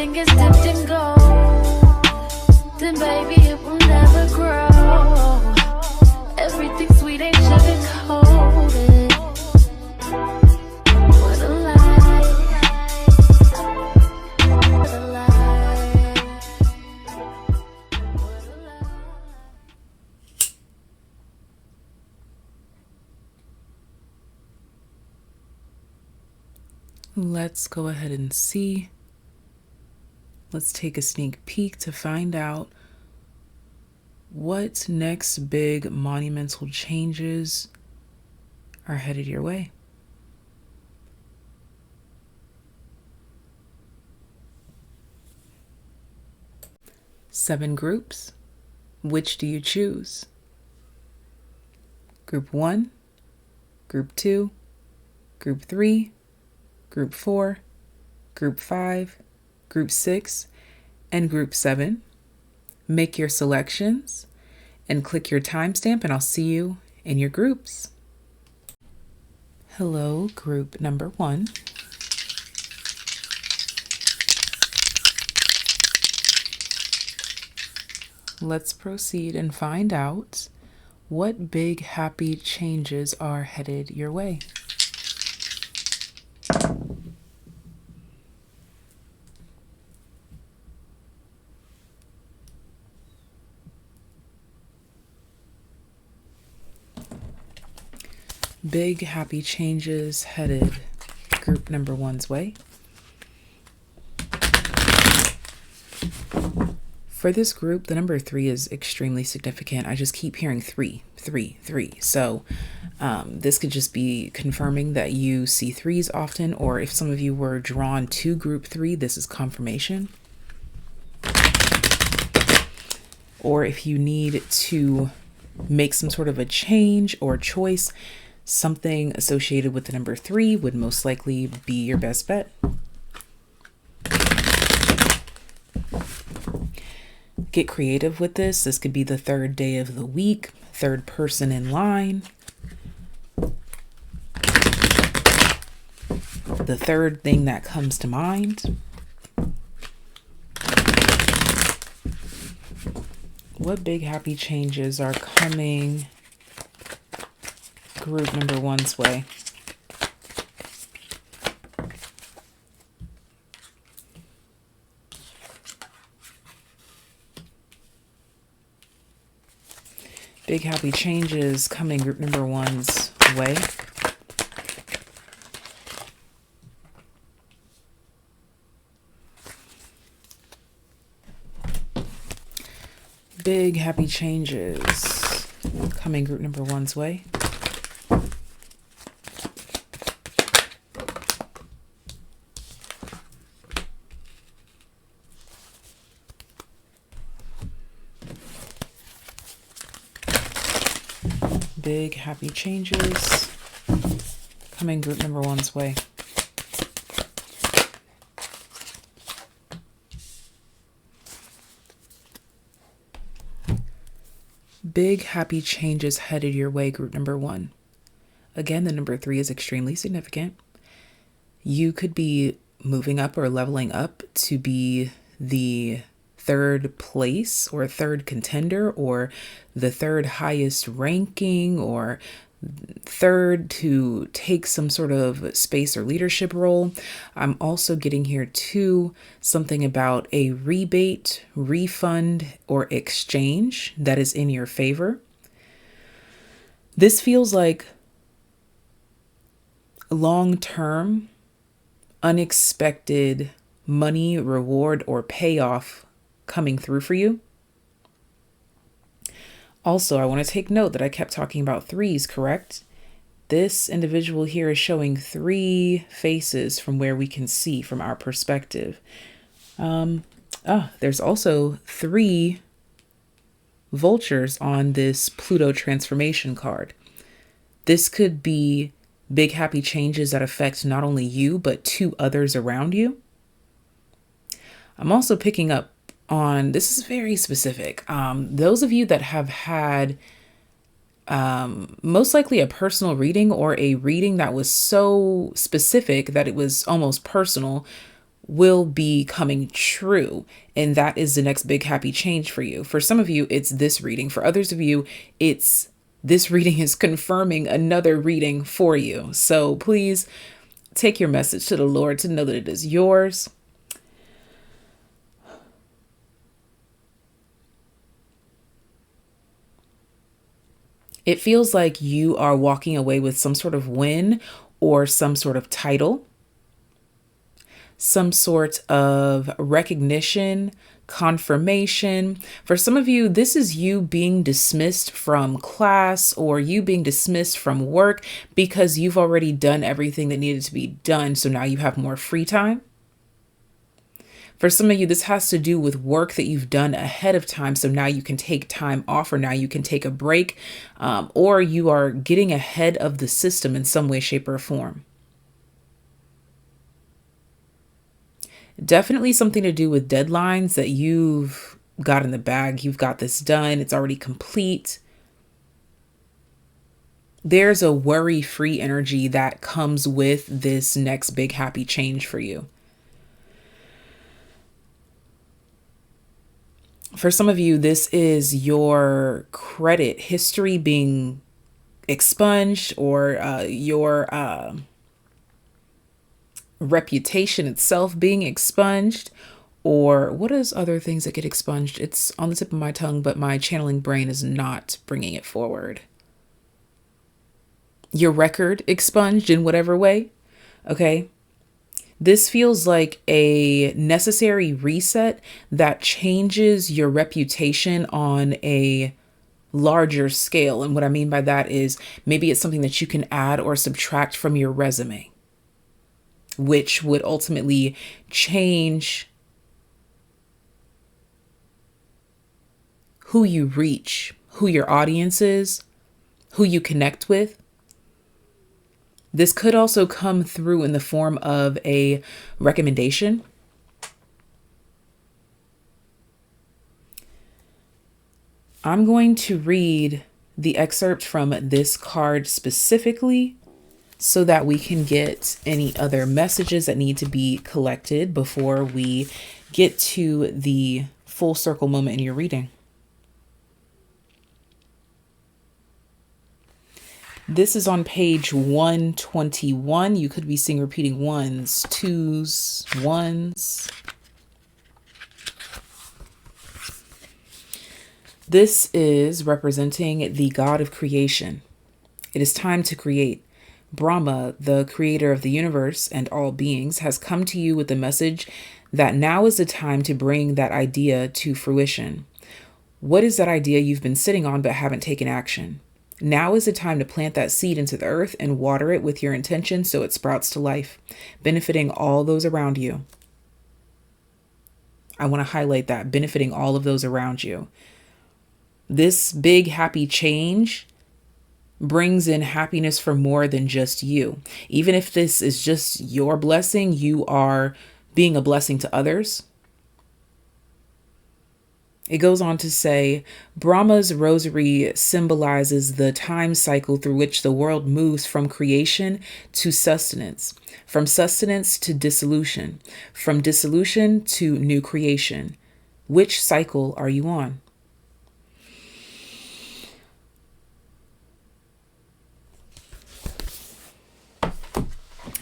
everything is dipped in gold, then baby it will never grow. Everything sweet ain't sugar-coated. What a lie. What a lie. What a lie. Let's go ahead and see. Let's take a sneak peek to find out what next big monumental changes are headed your way. Seven groups. Which do you choose? Group 1, Group 2, Group 3, Group 4, Group 5, Group 6, and Group 7. Make your selections and click your timestamp, and I'll see you in your groups. Hello, group number 1. Let's proceed and find out what big happy changes are headed your way. Big happy changes headed group number 1's way. For this group, the number 3 is extremely significant. I just keep hearing 3, 3, 3. So this could just be confirming that you see 3s often, or if some of you were drawn to group 3, this is confirmation. Or if you need to make some sort of a change or choice, something associated with the number 3 would most likely be your best bet. Get creative with this. This could be the third day of the week, third person in line, the third thing that comes to mind. What big happy changes are coming group number 1's way? Big happy changes coming group number 1's way. Big happy changes coming group number 1's way. Big happy changes coming group number 1's way. Big happy changes headed your way, group number 1. Again, the number 3 is extremely significant. You could be moving up or leveling up to be the third place or third contender or the third highest ranking or third to take some sort of space or leadership role. I'm also getting here too something about a rebate, refund, or exchange that is in your favor. This feels like long-term, unexpected money, reward, or payoff coming through for you. Also, I want to take note that I kept talking about 3s, correct? This individual here is showing 3 faces from where we can see from our perspective. There's also 3 vultures on this Pluto transformation card. This could be big happy changes that affect not only you, but 2 others around you. I'm also picking up on, this is very specific. Those of you that have had most likely a personal reading or a reading that was so specific that it was almost personal will be coming true. And that is the next big happy change for you. For some of you, it's this reading. For others of you, it's this reading is confirming another reading for you. So please take your message to the Lord to know that it is yours. It feels like you are walking away with some sort of win or some sort of title, some sort of recognition, confirmation. For some of you, this is you being dismissed from class or you being dismissed from work because you've already done everything that needed to be done. So now you have more free time. For some of you, this has to do with work that you've done ahead of time. So now you can take time off, or now you can take a break, or you are getting ahead of the system in some way, shape, or form. Definitely something to do with deadlines that you've got in the bag. You've got this done. It's already complete. There's a worry-free energy that comes with this next big happy change for you. For some of you, this is your credit history being expunged, or your reputation itself being expunged, or what is other things that get expunged? It's on the tip of my tongue, but my channeling brain is not bringing it forward. Your record expunged in whatever way. Okay. This feels like a necessary reset that changes your reputation on a larger scale. And what I mean by that is maybe it's something that you can add or subtract from your resume, which would ultimately change who you reach, who your audience is, who you connect with. This could also come through in the form of a recommendation. I'm going to read the excerpt from this card specifically so that we can get any other messages that need to be collected before we get to the full circle moment in your reading. This is on page 121. You could be seeing repeating ones, twos, ones. This is representing the God of creation. It is time to create. Brahma, the creator of the universe and all beings, has come to you with the message that now is the time to bring that idea to fruition. What is that idea you've been sitting on but haven't taken action? Now is the time to plant that seed into the earth and water it with your intention so it sprouts to life, benefiting all those around you. I want to highlight that, benefiting all of those around you. This big happy change brings in happiness for more than just you. Even if this is just your blessing, you are being a blessing to others. It goes on to say, Brahma's rosary symbolizes the time cycle through which the world moves from creation to sustenance, from sustenance to dissolution, from dissolution to new creation. Which cycle are you on?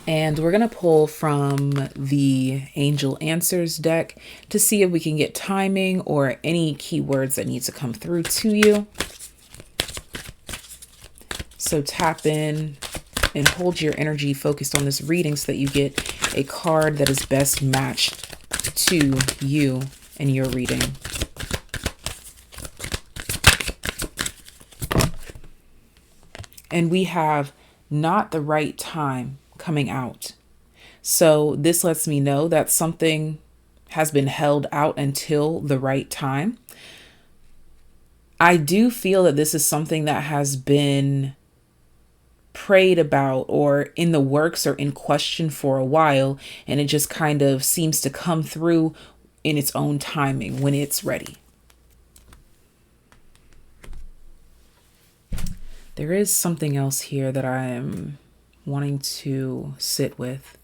And we're going to pull from the Angel Answers deck to see if we can get timing or any keywords that need to come through to you. So tap in and hold your energy focused on this reading so that you get a card that is best matched to you and your reading. And we have not the right time coming out. So this lets me know that something has been held out until the right time. I do feel that this is something that has been prayed about or in the works or in question for a while, and it just kind of seems to come through in its own timing when it's ready. There is something else here that I am wanting to sit with.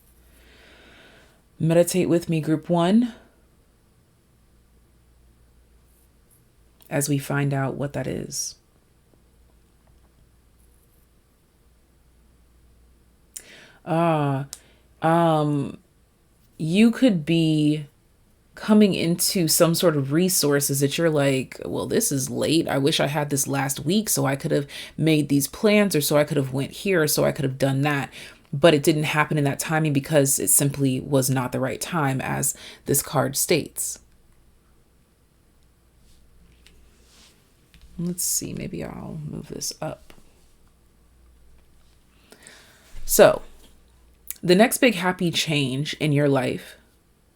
Meditate with me, group 1, as we find out what that is. You could be coming into some sort of resources that you're like, well, this is late. I wish I had this last week so I could have made these plans, or so I could have went here, or so I could have done that. But it didn't happen in that timing because it simply was not the right time, as this card states. Let's see, maybe I'll move this up. So the next big happy change in your life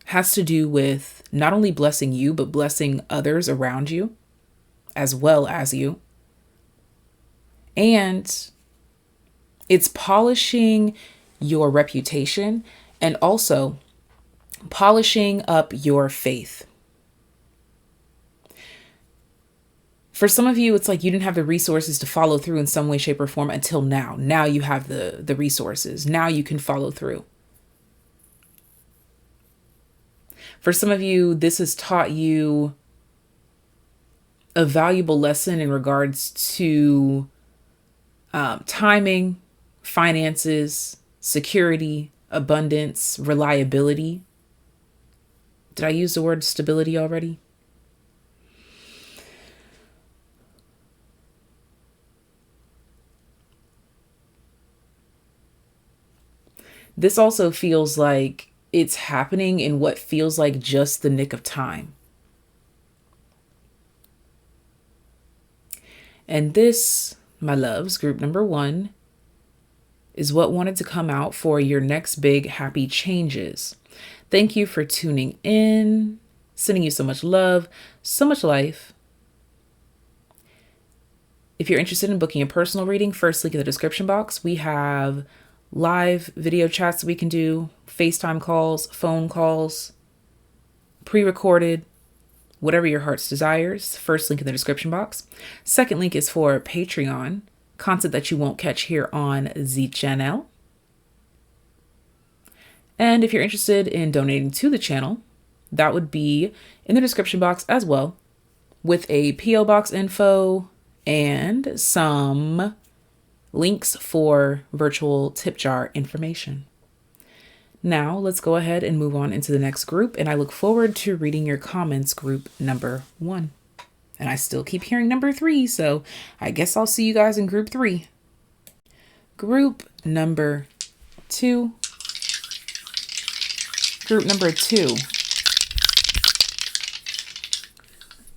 has to do with not only blessing you, but blessing others around you as well as you. And it's polishing your reputation and also polishing up your faith. For some of you, it's like you didn't have the resources to follow through in some way, shape, or form until now. Now you have the resources. Now you can follow through. For some of you, this has taught you a valuable lesson in regards to timing, finances, security, abundance, reliability. Did I use the word stability already? This also feels like it's happening in what feels like just the nick of time. And this, my loves, group number 1, is what wanted to come out for your next big happy changes. Thank you for tuning in, sending you so much love, so much life. If you're interested in booking a personal reading, first link in the description box. We have live video chats that we can do, FaceTime calls, phone calls, pre-recorded, whatever your heart's desires. First link in the description box. Second link is for Patreon, content that you won't catch here on the channel. And if you're interested in donating to the channel, that would be in the description box as well, with a PO box info and some links for virtual tip jar information. Now let's go ahead and move on into the next group, and I look forward to reading your comments, group number 1. And I still keep hearing number 3, so I guess I'll see you guys in group 3. Group number 2. Group number 2.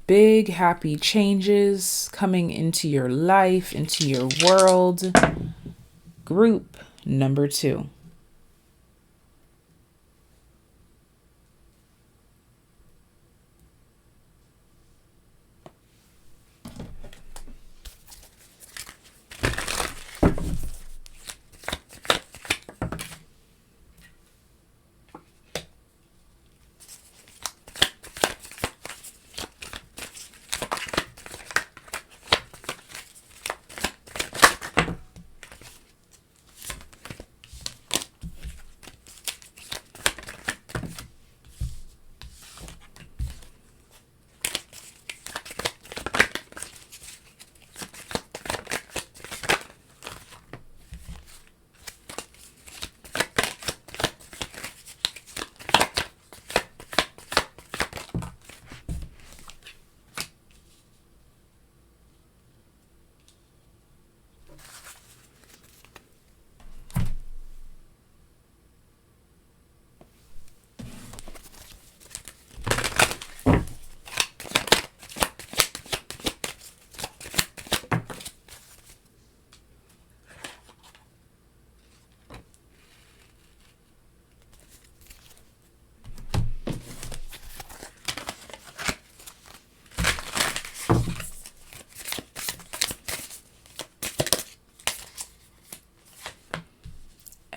Big happy changes coming into your life, into your world. Group number 2.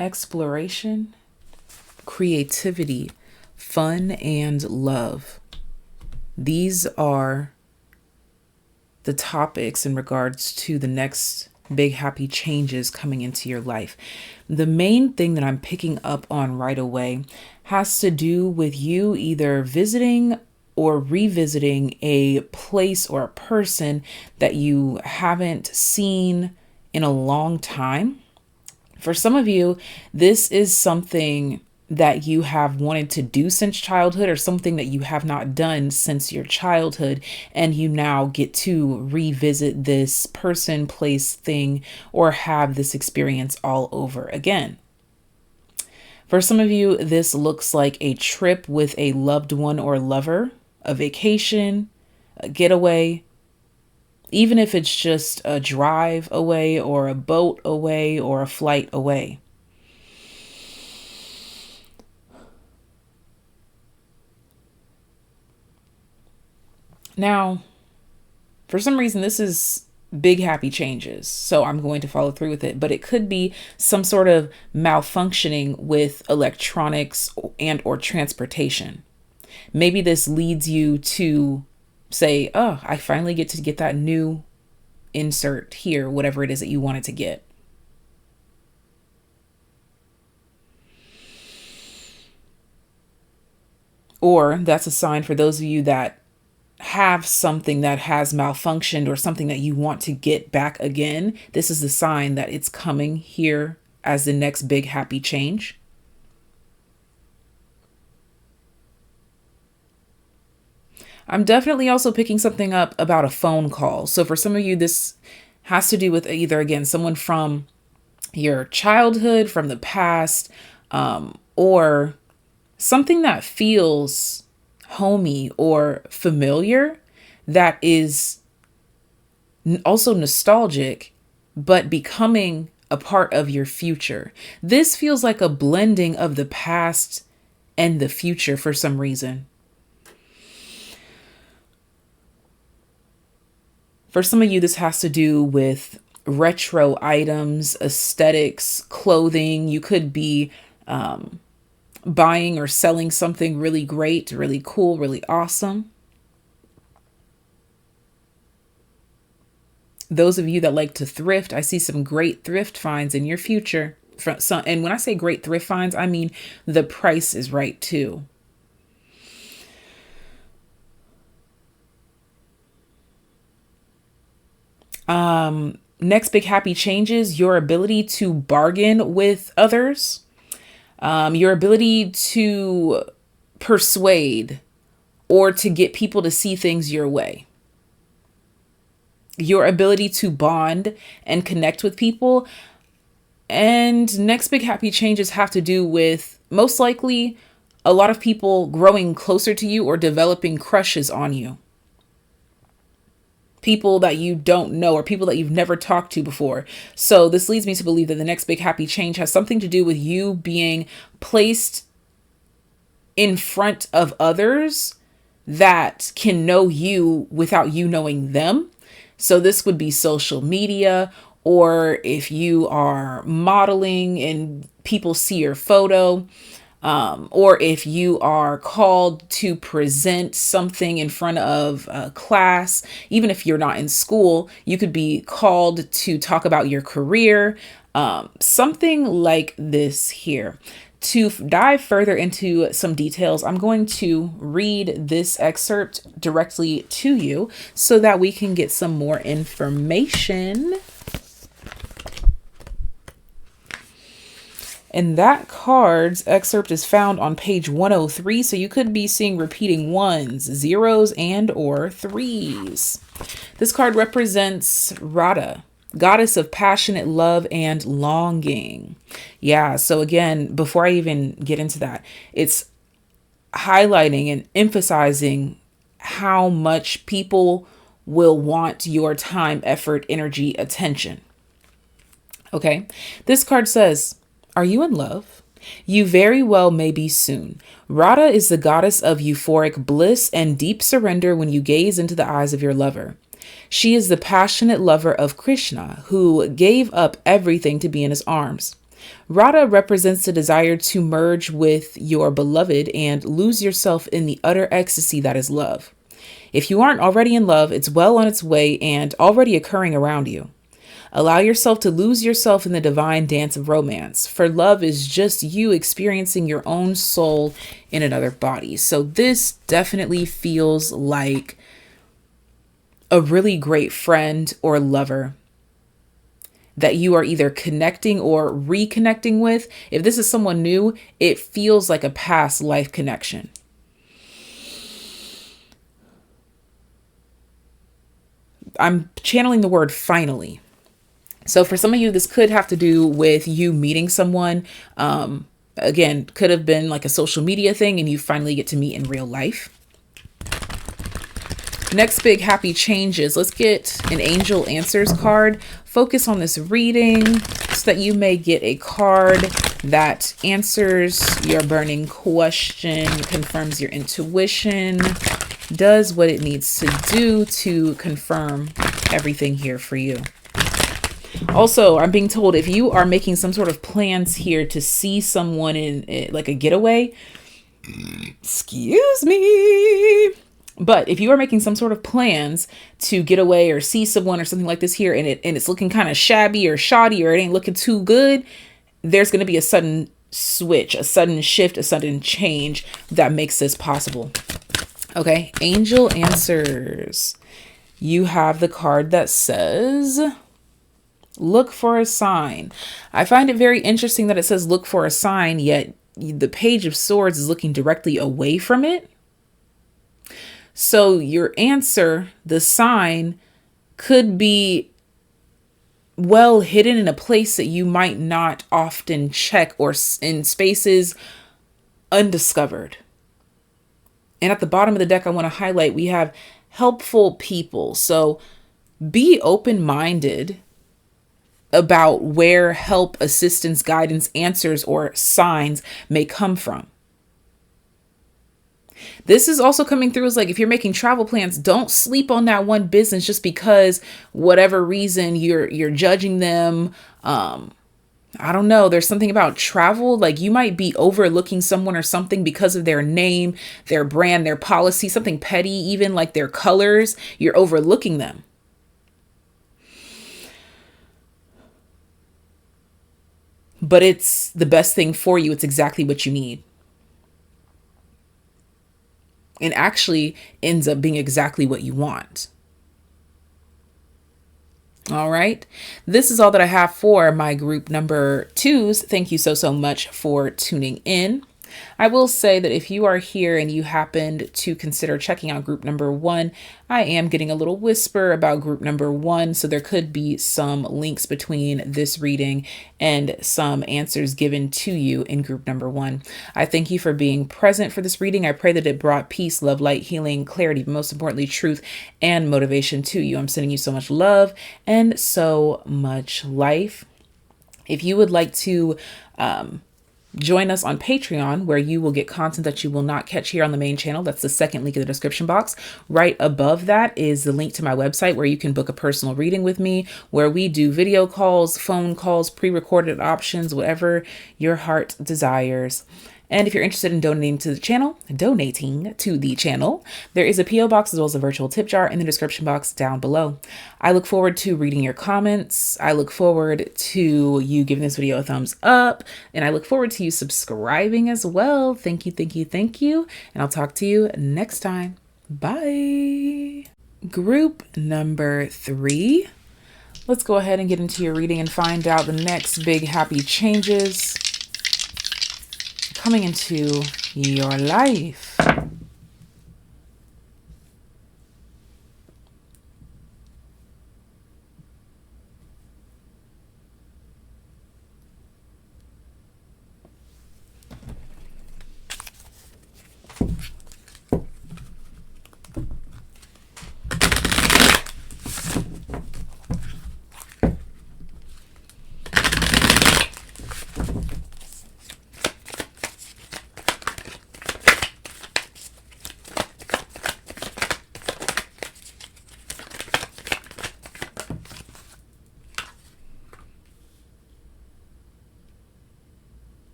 Exploration, creativity, fun, and love. These are the topics in regards to the next big happy changes coming into your life. The main thing that I'm picking up on right away has to do with you either visiting or revisiting a place or a person that you haven't seen in a long time. For some of you, this is something that you have wanted to do since childhood, or something that you have not done since your childhood, and you now get to revisit this person, place, thing, or have this experience all over again. For some of you, this looks like a trip with a loved one or lover, a vacation, a getaway, even if it's just a drive away or a boat away or a flight away. Now, for some reason, this is big happy changes, so I'm going to follow through with it, but it could be some sort of malfunctioning with electronics and or transportation. Maybe this leads you to say, oh, I finally get to get that new insert here, whatever it is that you wanted to get. Or that's a sign for those of you that have something that has malfunctioned or something that you want to get back again. This is the sign that it's coming here as the next big happy change. I'm definitely also picking something up about a phone call. So for some of you, this has to do with either, again, someone from your childhood, from the past, or something that feels homey or familiar, that is also nostalgic, but becoming a part of your future. This feels like a blending of the past and the future for some reason. For some of you, this has to do with retro items, aesthetics, clothing. You could be buying or selling something really great, really cool, really awesome. Those of you that like to thrift, I see some great thrift finds in your future. And when I say great thrift finds, I mean the price is right too. Next big happy changes, your ability to bargain with others. Your ability to persuade or to get people to see things your way. Your ability to bond and connect with people. And next big happy changes have to do with, most likely, a lot of people growing closer to you or developing crushes on you. People that you don't know or people that you've never talked to before. So this leads me to believe that the next big happy change has something to do with you being placed in front of others that can know you without you knowing them. So this would be social media, or if you are modeling and people see your photo, or if you are called to present something in front of a class. Even if you're not in school, you could be called to talk about your career, something like this here. To dive further into some details, I'm going to read this excerpt directly to you so that we can get some more information. And that card's excerpt is found on page 103. So you could be seeing repeating ones, zeros, and or threes. This card represents Radha, goddess of passionate love and longing. Yeah. So again, before I even get into that, it's highlighting and emphasizing how much people will want your time, effort, energy, attention. Okay. This card says, are you in love? You very well may be soon. Radha is the goddess of euphoric bliss and deep surrender when you gaze into the eyes of your lover. She is the passionate lover of Krishna, who gave up everything to be in his arms. Radha represents the desire to merge with your beloved and lose yourself in the utter ecstasy that is love. If you aren't already in love, it's well on its way and already occurring around you. Allow yourself to lose yourself in the divine dance of romance, for love is just you experiencing your own soul in another body. So this definitely feels like a really great friend or lover that you are either connecting or reconnecting with. If this is someone new, it feels like a past life connection. I'm channeling the word finally. So for some of you, this could have to do with you meeting someone. Again, could have been like a social media thing and you finally get to meet in real life. Next big happy changes. Let's get an angel answers card. Focus on this reading so that you may get a card that answers your burning question, confirms your intuition, does what it needs to do to confirm everything here for you. Also, I'm being told if you are making some sort of plans here to see someone in like a getaway, excuse me. But if you are making some sort of plans to get away or see someone or something like this here, and it's looking kind of shabby or shoddy, or it ain't looking too good, there's going to be a sudden switch, a sudden shift, a sudden change that makes this possible. Okay, angel answers. You have the card that says, look for a sign. I find it very interesting that it says look for a sign, yet the Page of Swords is looking directly away from it. So your answer, the sign, could be well hidden in a place that you might not often check, or in spaces undiscovered. And at the bottom of the deck, I want to highlight, we have helpful people. So be open-minded about where help, assistance, guidance, answers, or signs may come from. This is also coming through as like, if you're making travel plans, don't sleep on that one business just because whatever reason you're judging them. I don't know. There's something about travel. Like you might be overlooking someone or something because of their name, their brand, their policy, something petty, even like their colors. You're overlooking them. But it's the best thing for you. It's exactly what you need. And actually ends up being exactly what you want. All right. This is all that I have for my group number 2s. Thank you so much for tuning in. I will say that if you are here and you happened to consider checking out group number 1, I am getting a little whisper about group number 1. So there could be some links between this reading and some answers given to you in group number 1. I thank you for being present for this reading. I pray that it brought peace, love, light, healing, clarity, but most importantly, truth and motivation to you. I'm sending you so much love and so much life. If you would like to, join us on Patreon, where you will get content that you will not catch here on the main channel. That's the second link in the description box. Right above that is the link to my website where you can book a personal reading with me, where we do video calls, phone calls, pre-recorded options, whatever your heart desires. And if you're interested in donating to the channel, there is a PO box as well as a virtual tip jar in the description box down below. I look forward to reading your comments. I look forward to you giving this video a thumbs up, and I look forward to you subscribing as well. Thank you, thank you, thank you. And I'll talk to you next time. Bye. Group number 3. Let's go ahead and get into your reading and find out the next big happy changes coming into your life.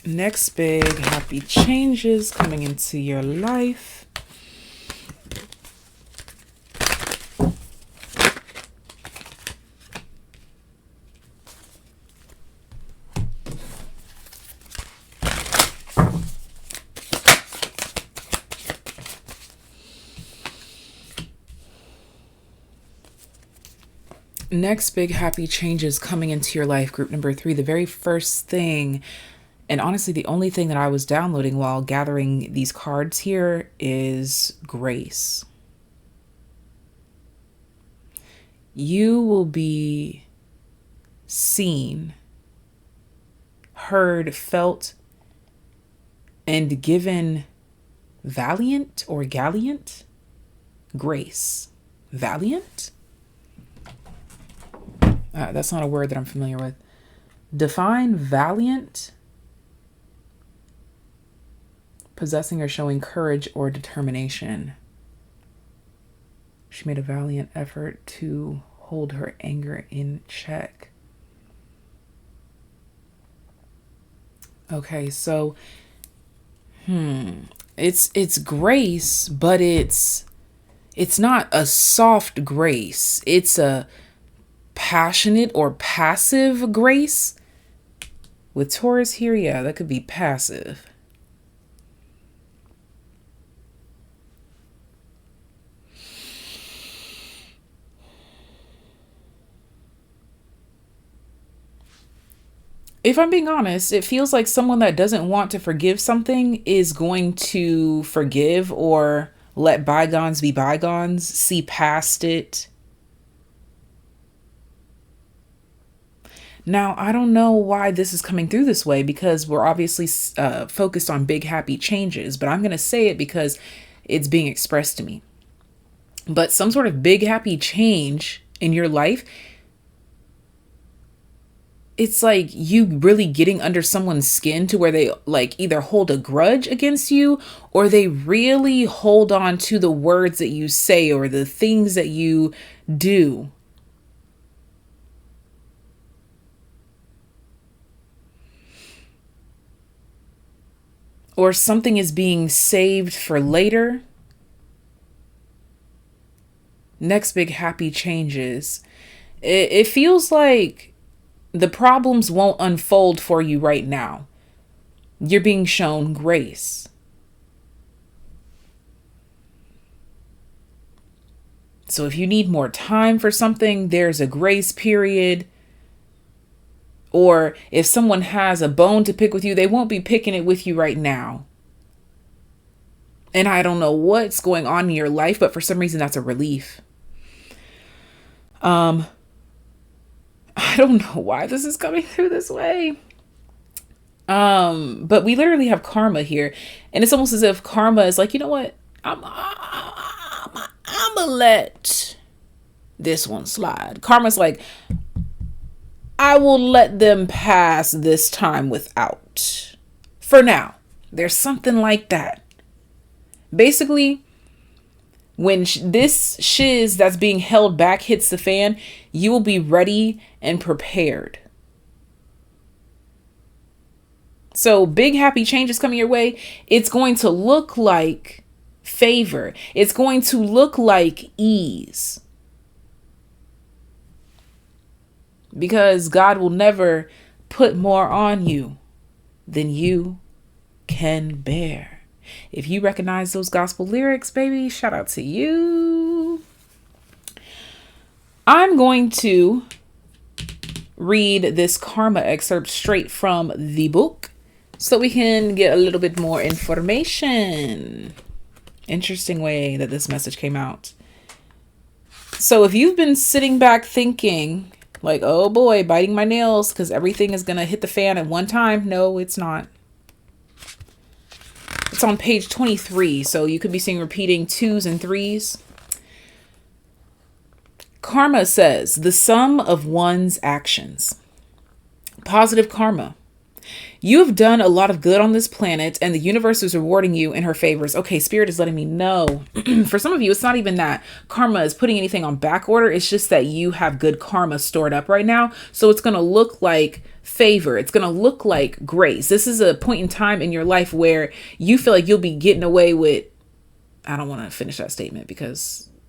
Next big happy changes coming into your life. Next big happy changes coming into your life, group number 3. The very first thing, and honestly the only thing that I was downloading while gathering these cards here, is grace. You will be seen, heard, felt, and given valiant or gallant grace. Valiant? That's not a word that I'm familiar with. Define valiant: possessing or showing courage or determination. She made a valiant effort to hold her anger in check. Okay, so it's grace, but it's not a soft grace. It's a passionate or passive grace. With Taurus here, yeah, that could be passive. If I'm being honest, it feels like someone that doesn't want to forgive something is going to forgive or let bygones be bygones, see past it. Now, I don't know why this is coming through this way, because we're obviously focused on big happy changes, but I'm going to say it because it's being expressed to me. But some sort of big happy change in your life, it's like you really getting under someone's skin to where they like either hold a grudge against you, or they really hold on to the words that you say or the things that you do. Or something is being saved for later. Next big happy changes. It feels like the problems won't unfold for you right now. You're being shown grace. So if you need more time for something, there's a grace period. Or if someone has a bone to pick with you, they won't be picking it with you right now. And I don't know what's going on in your life, but for some reason that's a relief. I don't know why this is coming through this way. But we literally have karma here. And it's almost as if karma is like, you know what? I'm gonna let this one slide. Karma's like, I will let them pass this time without. For now. There's something like that. Basically, when this shiz that's being held back hits the fan, you will be ready and prepared. So big happy changes coming your way. It's going to look like favor. It's going to look like ease. Because God will never put more on you than you can bear. If you recognize those gospel lyrics, baby, shout out to you. I'm going to read this karma excerpt straight from the book so we can get a little bit more information. Interesting way that this message came out. So if you've been sitting back thinking, like, oh boy, biting my nails because everything is going to hit the fan at one time. No, it's not. It's on page 23. So you could be seeing repeating 2s and 3s. Karma says the sum of one's actions. Positive karma. You have done a lot of good on this planet and the universe is rewarding you in her favors. Okay, Spirit is letting me know. For some of you, it's not even that karma is putting anything on back order. It's just that you have good karma stored up right now. So it's going to look like favor. It's going to look like grace. This is a point in time in your life where you feel like you'll be getting away with, I don't want to finish that statement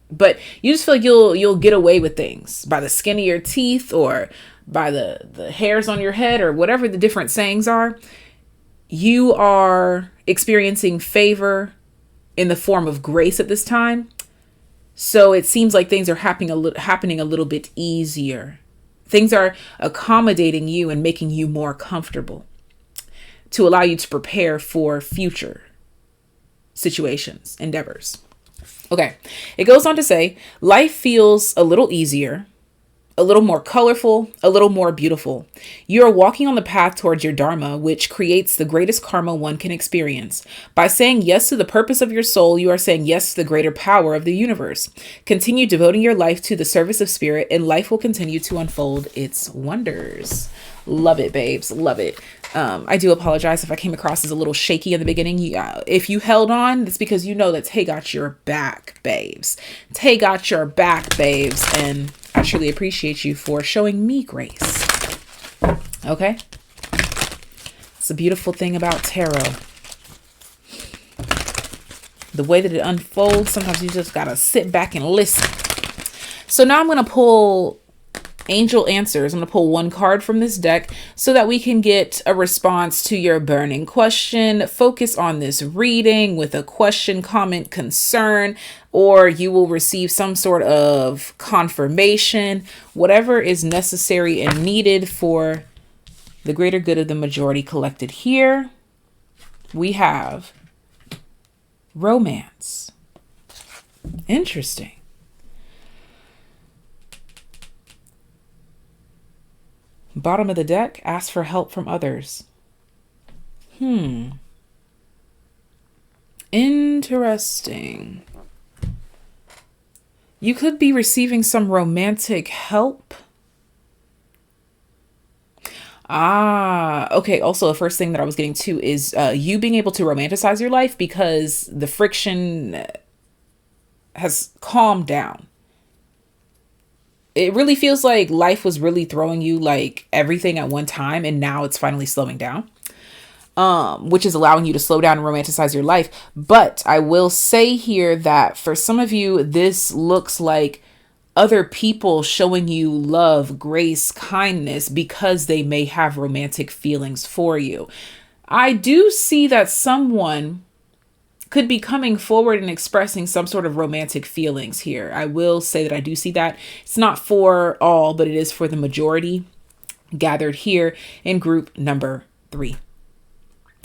but you just feel like you'll get away with things by the skin of your teeth or by the hairs on your head or whatever the different sayings are. You are experiencing favor in the form of grace at this time. So it seems like things are happening a little bit easier. Things are accommodating you and making you more comfortable to allow you to prepare for future situations, endeavors. Okay, it goes on to say, life feels a little easier, a little more colorful, a little more beautiful. You are walking on the path towards your dharma, which creates the greatest karma one can experience. By saying yes to the purpose of your soul, you are saying yes to the greater power of the universe. Continue devoting your life to the service of spirit, and life will continue to unfold its wonders. Love it, babes. Love it. I do apologize if I came across as a little shaky in the beginning. If you held on, it's because you know that Tay got your back, babes. Tay got your back, babes. And I truly appreciate you for showing me grace. Okay? It's a beautiful thing about tarot. The way that it unfolds, sometimes you just gotta sit back and listen. So now I'm going to pull angel answers. I'm going to pull one card from this deck so that we can get a response to your burning question. Focus on this reading with a question, comment, concern, or you will receive some sort of confirmation, whatever is necessary and needed for the greater good of the majority collected here. We have romance. Interesting. Bottom of the deck, ask for help from others. Interesting. You could be receiving some romantic help. Okay. Also, the first thing that I was getting to is you being able to romanticize your life because the friction has calmed down. It really feels like life was really throwing you like everything at one time, and now it's finally slowing down, which is allowing you to slow down and romanticize your life. But I will say here that for some of you, this looks like other people showing you love, grace, kindness because they may have romantic feelings for you. I do see that someone could be coming forward and expressing some sort of romantic feelings here. I will say that I do see that. It's not for all, but it is for the majority gathered here in group number 3.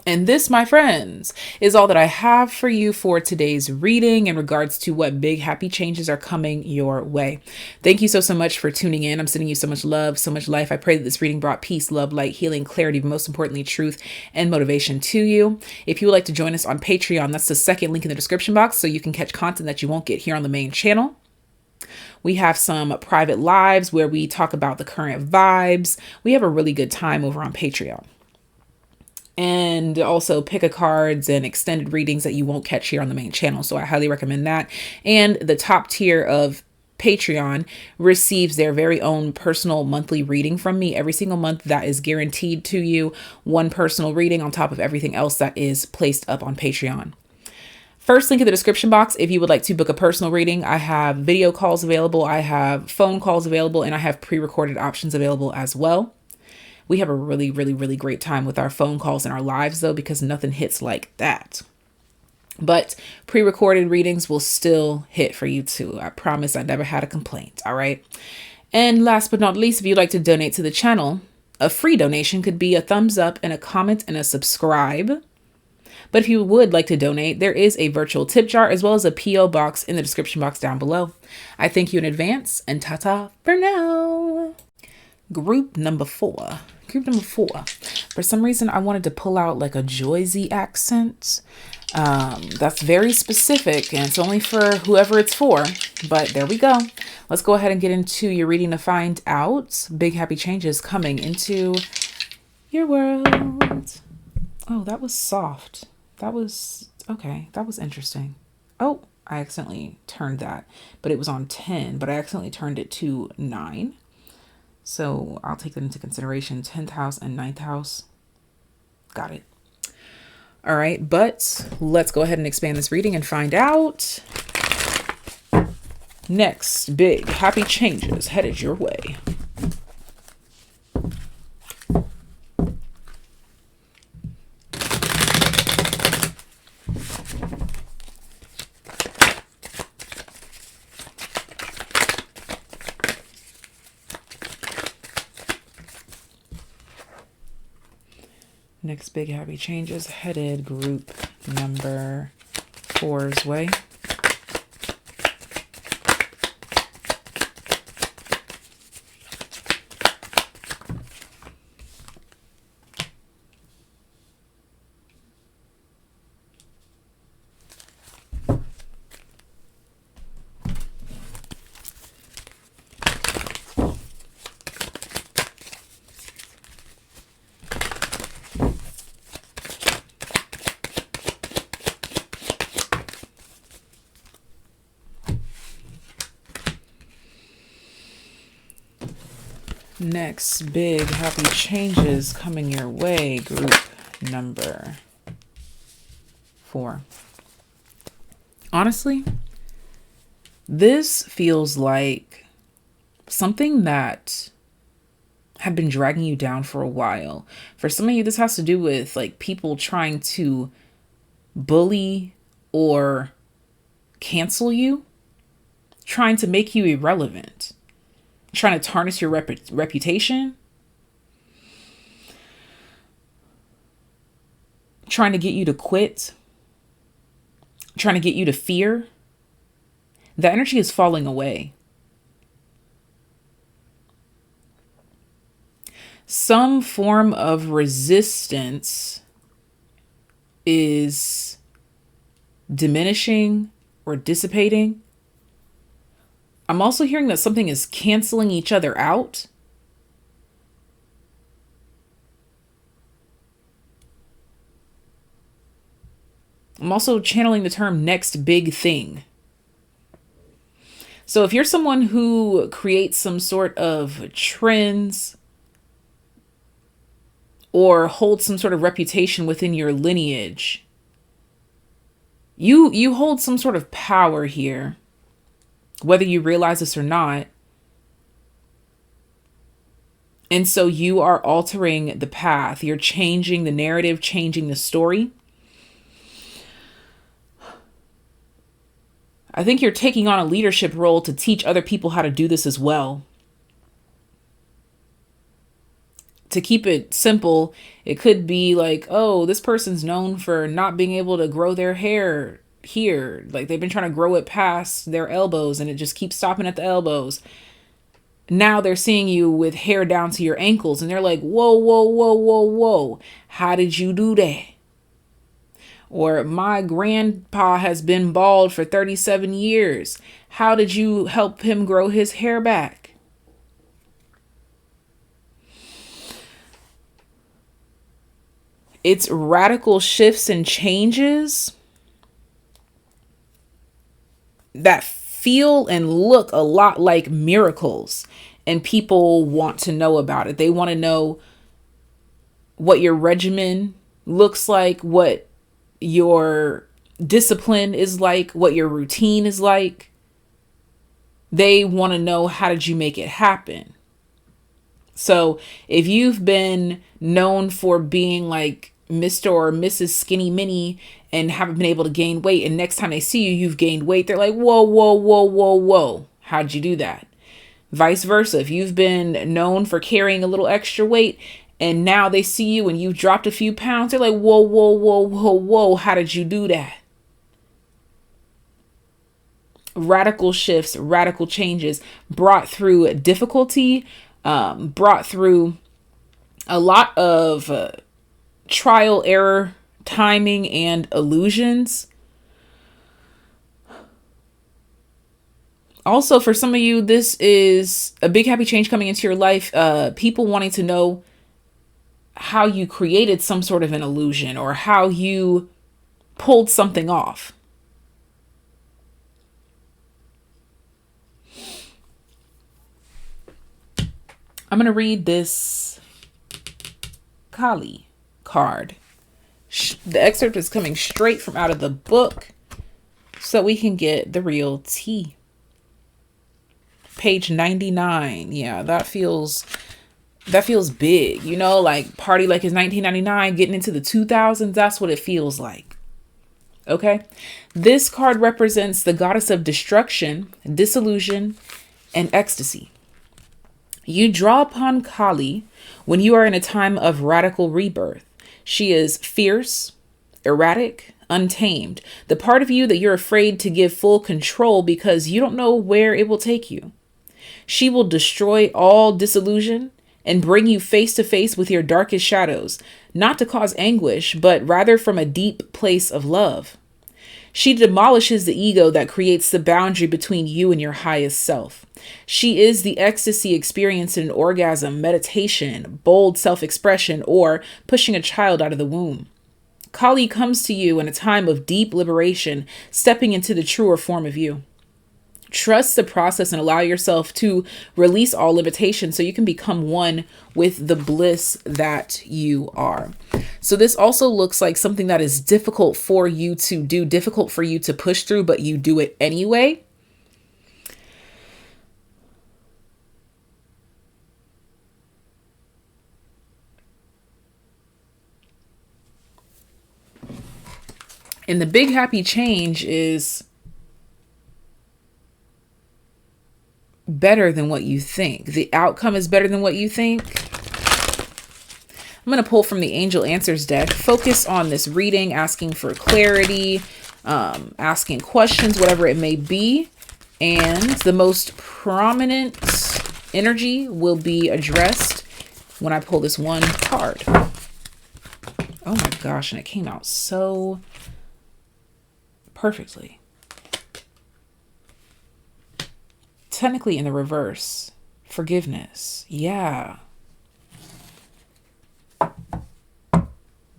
And this, my friends, is all that I have for you for today's reading in regards to what big happy changes are coming your way. Thank you so much for tuning in. I'm sending you so much love, so much life. I pray that this reading brought peace, love, light, healing, clarity, but most importantly, truth and motivation to you. If you would like to join us on Patreon, that's the second link in the description box so you can catch content that you won't get here on the main channel. We have some private lives where we talk about the current vibes. We have a really good time over on Patreon. And also pick a cards and extended readings that you won't catch here on the main channel. So I highly recommend that. And the top tier of Patreon receives their very own personal monthly reading from me every single month. That is guaranteed to you. One personal reading on top of everything else that is placed up on Patreon. First link in the description box if you would like to book a personal reading. I have video calls available. I have phone calls available, and I have pre-recorded options available as well. We have a really, really, really great time with our phone calls and our lives, though, because nothing hits like that. But pre-recorded readings will still hit for you, too. I promise I never had a complaint. All right. And last but not least, if you'd like to donate to the channel, a free donation could be a thumbs up and a comment and a subscribe. But if you would like to donate, there is a virtual tip jar as well as a P.O. box in the description box down below. I thank you in advance, and ta-ta for now. Group number 4. For some reason, I wanted to pull out like a Jersey accent. That's very specific, and it's only for whoever it's for. But there we go. Let's go ahead and get into your reading to find out big happy changes coming into your world. Oh, that was soft. That was, okay, that was interesting. Oh, I accidentally turned that, but it was on 10, but I accidentally turned it to 9. So I'll take that into consideration. 10th house and 9th house. Got it. All right, but let's go ahead and expand this reading and find out. Next, big happy changes headed your way. Next big happy changes headed group number 4's way. Next big happy changes coming your way, group number 4. Honestly, this feels like something that had been dragging you down for a while. For some of you, this has to do with like people trying to bully or cancel you, trying to make you irrelevant, trying to tarnish your reputation, trying to get you to quit, trying to get you to fear. The energy is falling away. Some form of resistance is diminishing or dissipating. I'm also hearing that something is canceling each other out. I'm also channeling the term next big thing. So if you're someone who creates some sort of trends or holds some sort of reputation within your lineage, you hold some sort of power here, whether you realize this or not. And so you are altering the path. You're changing the narrative, changing the story. I think you're taking on a leadership role to teach other people how to do this as well. To keep it simple, it could be like, oh, this person's known for not being able to grow their hair here. Like they've been trying to grow it past their elbows and it just keeps stopping at the elbows. Now they're seeing you with hair down to your ankles and they're like, whoa, whoa, whoa, whoa, whoa. How did you do that? Or my grandpa has been bald for 37 years. How did you help him grow his hair back? It's radical shifts and changes that feel and look a lot like miracles, and people want to know about it. They want to know what your regimen looks like, what your discipline is like, what your routine is like. They want to know, how did you make it happen? So if you've been known for being like Mr. or Mrs. Skinny Mini and haven't been able to gain weight, and next time they see you, you've gained weight, they're like, whoa, whoa, whoa, whoa, whoa. How'd you do that? Vice versa. If you've been known for carrying a little extra weight and now they see you and you've dropped a few pounds, they're like, whoa, whoa, whoa, whoa, whoa. How did you do that? Radical shifts, radical changes brought through difficulty, brought through a lot of trial, error, timing, and illusions. Also, for some of you, this is a big happy change coming into your life. People wanting to know how you created some sort of an illusion or how you pulled something off. I'm going to read this Kali card. The excerpt is coming straight from out of the book so we can get the real tea. Page 99. Yeah, that feels big, you know, like party like it's 1999, getting into the 2000s. That's what it feels like. Okay. This card represents the goddess of destruction, disillusion, and ecstasy. You draw upon Kali when you are in a time of radical rebirth. She is fierce, erratic, untamed, the part of you that you're afraid to give full control because you don't know where it will take you. She will destroy all disillusion and bring you face to face with your darkest shadows, not to cause anguish, but rather from a deep place of love. She demolishes the ego that creates the boundary between you and your highest self. She is the ecstasy experienced in orgasm, meditation, bold self-expression, or pushing a child out of the womb. Kali comes to you in a time of deep liberation, stepping into the truer form of you. Trust the process and allow yourself to release all limitations so you can become one with the bliss that you are. So this also looks like something that is difficult for you to do, difficult for you to push through, but you do it anyway. And the big happy change is better than what you think. The outcome is better than what you think. I'm going to pull from the Angel Answers deck. Focus on this reading, asking for clarity, asking questions, whatever it may be. And the most prominent energy will be addressed when I pull this one card. Oh my gosh, and it came out so perfectly. Technically in the reverse, forgiveness. Yeah.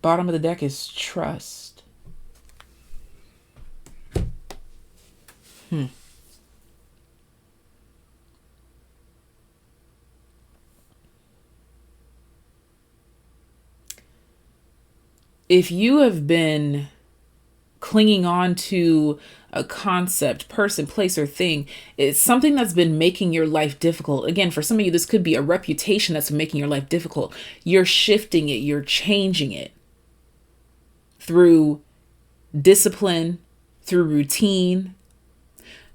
Bottom of the deck is trust. If you have been clinging on to a concept, person, place, or thing, it's something that's been making your life difficult. Again, for some of you, this could be a reputation that's making your life difficult. You're shifting it, you're changing it through discipline, through routine.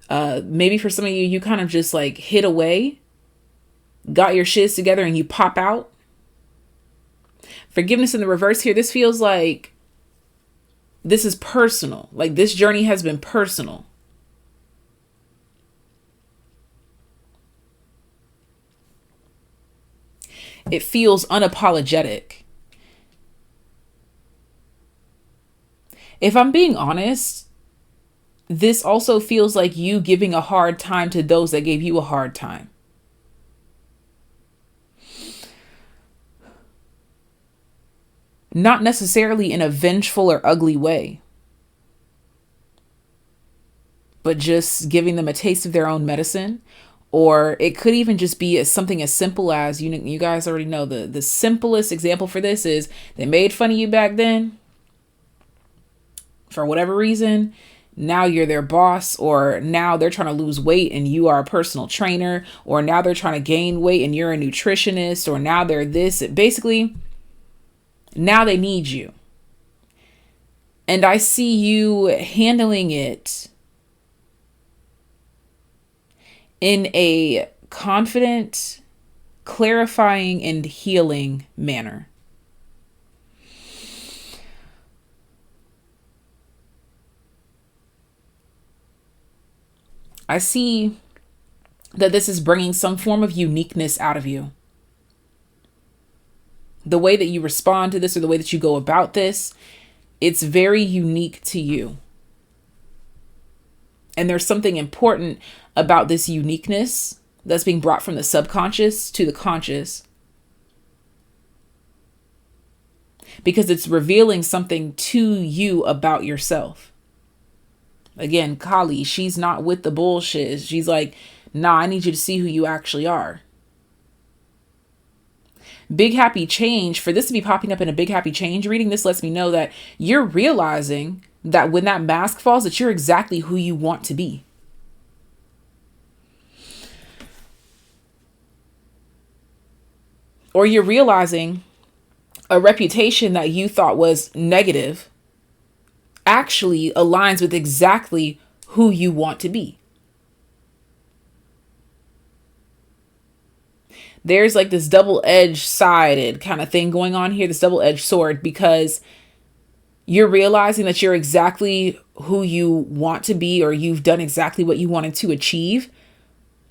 Maybe for some of you, you kind of just like hid away, got your shiz together, and you pop out. Forgiveness in the reverse here. This feels like this is personal. Like this journey has been personal. It feels unapologetic. If I'm being honest, this also feels like you giving a hard time to those that gave you a hard time. Not necessarily in a vengeful or ugly way, but just giving them a taste of their own medicine. Or it could even just be something as simple as, you guys already know, the simplest example for this is they made fun of you back then for whatever reason. Now you're their boss, or now they're trying to lose weight and you are a personal trainer, or now they're trying to gain weight and you're a nutritionist, or now they're this. Basically, now they need you. And I see you handling it in a confident, clarifying, and healing manner. I see that this is bringing some form of uniqueness out of you. The way that you respond to this, or the way that you go about this, it's very unique to you. And there's something important about this uniqueness that's being brought from the subconscious to the conscious. because it's revealing something to you about yourself. Again, Kali, she's not with the bullshit. She's like, nah, I need you to see who you actually are. Big happy change, for this to be popping up in a big happy change reading, this lets me know that you're realizing that when that mask falls, that you're exactly who you want to be. Or you're realizing a reputation that you thought was negative actually aligns with exactly who you want to be. There's like this double-edged sided kind of thing going on here, this double-edged sword, because you're realizing that you're exactly who you want to be, or you've done exactly what you wanted to achieve,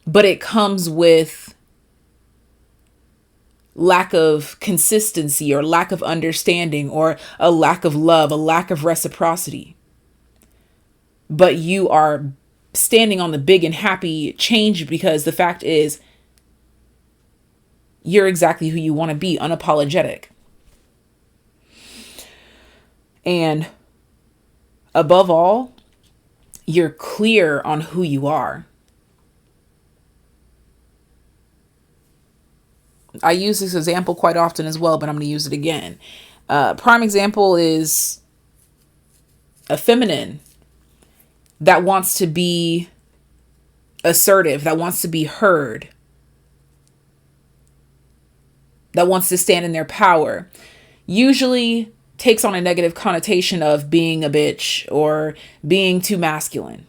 but it comes with lack of consistency or lack of understanding or a lack of love, a lack of reciprocity. But you are standing on the big and happy change because the fact is you're exactly who you want to be, unapologetic. And above all, you're clear on who you are. I use this example quite often as well, but I'm going to use it again. Prime example is a feminine that wants to be assertive, that wants to be heard, that wants to stand in their power. Usually takes on a negative connotation of being a bitch or being too masculine.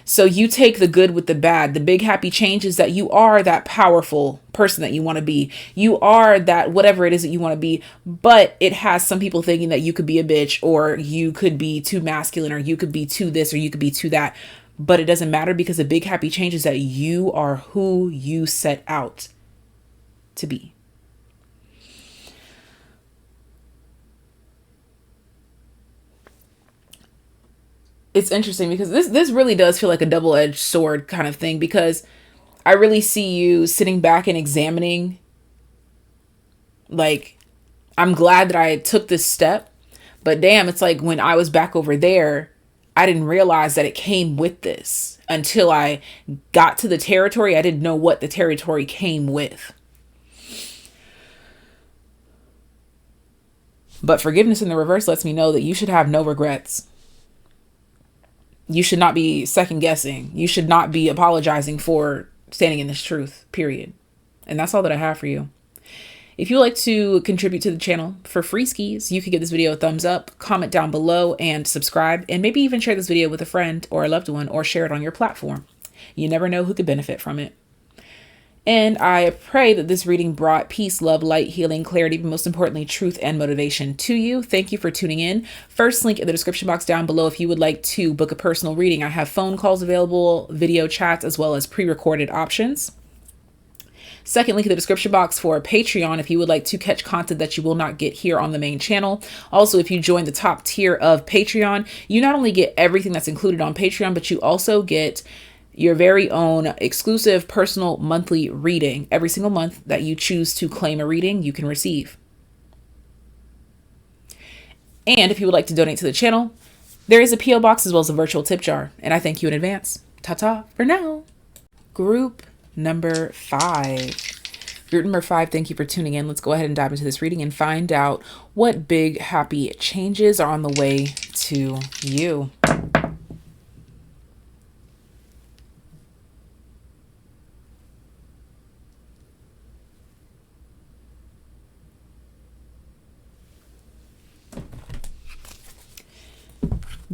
So you take the good with the bad. The big happy change is that you are that powerful person that you want to be. You are that whatever it is that you want to be, but it has some people thinking that you could be a bitch, or you could be too masculine, or you could be too this, or you could be too that. But it doesn't matter, because the big happy change is that you are who you set out to be. It's interesting because this really does feel like a double-edged sword kind of thing, because I really see you sitting back and examining, like, I'm glad that I took this step, but damn, it's like when I was back over there, I didn't realize that it came with this until I got to the territory. I didn't know what the territory came with. But forgiveness in the reverse lets me know that you should have no regrets. You should not be second guessing. You should not be apologizing for standing in this truth, period. And that's all that I have for you. If you'd like to contribute to the channel for free skis, you can give this video a thumbs up, comment down below, and subscribe, and maybe even share this video with a friend or a loved one, or share it on your platform. You never know who could benefit from it. And I pray that this reading brought peace, love, light, healing, clarity, but most importantly, truth and motivation to you. Thank you for tuning in. First link in the description box down below if you would like to book a personal reading. I have phone calls available, video chats, as well as pre-recorded options. Second link in the description box for Patreon if you would like to catch content that you will not get here on the main channel. Also, if you join the top tier of Patreon, you not only get everything that's included on Patreon, but you also get your very own exclusive personal monthly reading. Every single month that you choose to claim a reading, you can receive. And if you would like to donate to the channel, there is a P.O. box as well as a virtual tip jar. And I thank you in advance. Ta-ta for now. Group number 5. Group number 5, thank you for tuning in. Let's go ahead and dive into this reading and find out what big happy changes are on the way to you.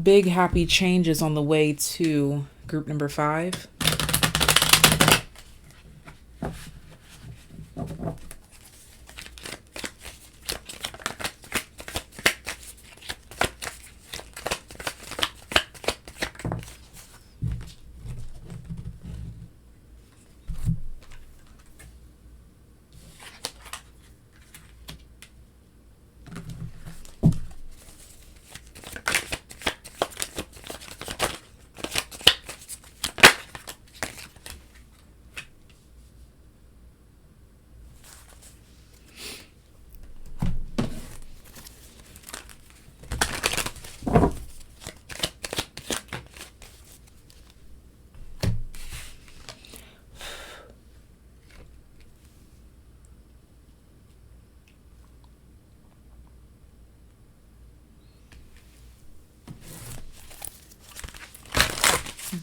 Big happy changes on the way to group number 5.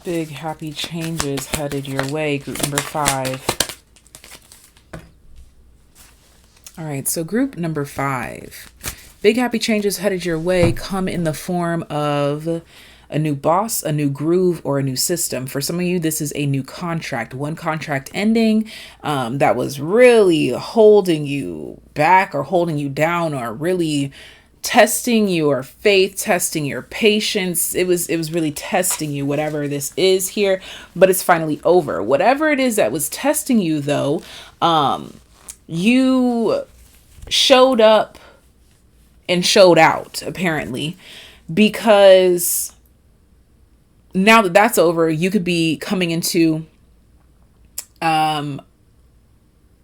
Big happy changes headed your way, group number 5. All right, so group number 5. Big happy changes headed your way come in the form of a new boss, a new groove, or a new system. For some of you, this is a new contract. One contract ending that was really holding you back or holding you down or really testing your faith, testing your patience. It was really testing you, whatever this is here, but it's finally over. Whatever it is that was testing you, though, you showed up and showed out, apparently, because now that that's over, you could be coming into a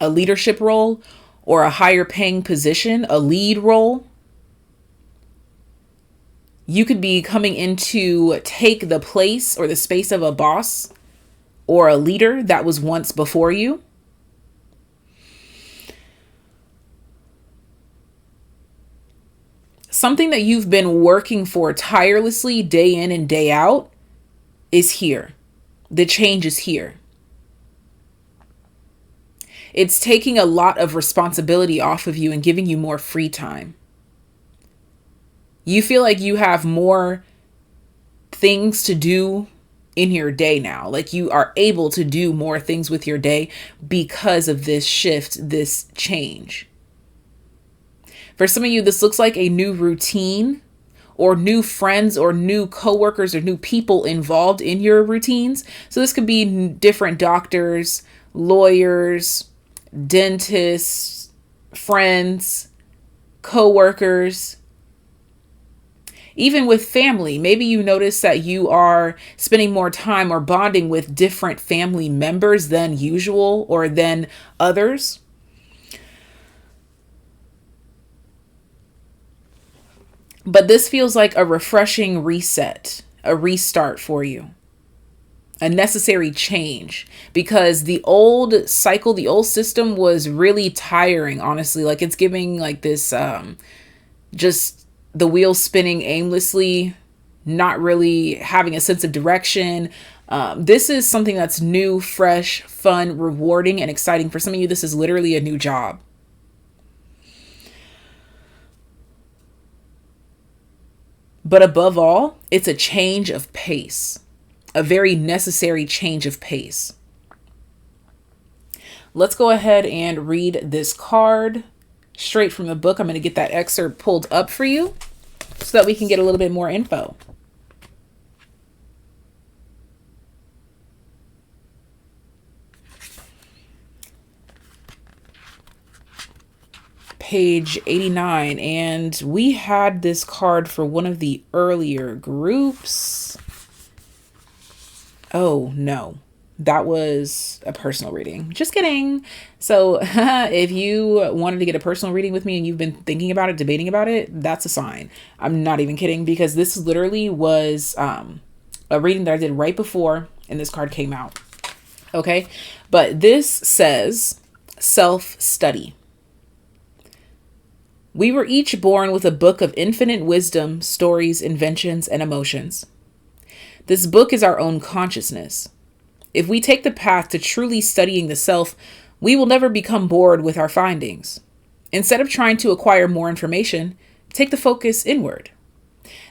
leadership role or a higher paying position, a lead role. You could be coming in to take the place or the space of a boss or a leader that was once before you. Something that you've been working for tirelessly day in and day out is here. The change is here. It's taking a lot of responsibility off of you and giving you more free time. You feel like you have more things to do in your day now. Like you are able to do more things with your day because of this shift, this change. For some of you, this looks like a new routine or new friends or new coworkers or new people involved in your routines. So this could be different doctors, lawyers, dentists, friends, coworkers. Even with family, maybe you notice that you are spending more time or bonding with different family members than usual or than others. But this feels like a refreshing reset, a restart for you, a necessary change, because the old cycle, the old system was really tiring, honestly. Like it's giving like this, just the wheels spinning aimlessly, not really having a sense of direction. This is something that's new, fresh, fun, rewarding, and exciting. For some of you, this is literally a new job. But above all, it's a change of pace, a very necessary change of pace. Let's go ahead and read this card straight from the book. I'm going to get that excerpt pulled up for you so that we can get a little bit more info. Page 89, and we had this card for one of the earlier groups. Oh no, that was a personal reading. Just kidding. So if you wanted to get a personal reading with me and you've been thinking about it, debating about it, that's a sign. I'm not even kidding, because this literally was a reading that I did right before and this card came out. Okay, but this says self-study. We were each born with a book of infinite wisdom, stories, inventions, and emotions. This book is our own consciousness. If we take the path to truly studying the self, we will never become bored with our findings. Instead of trying to acquire more information, take the focus inward.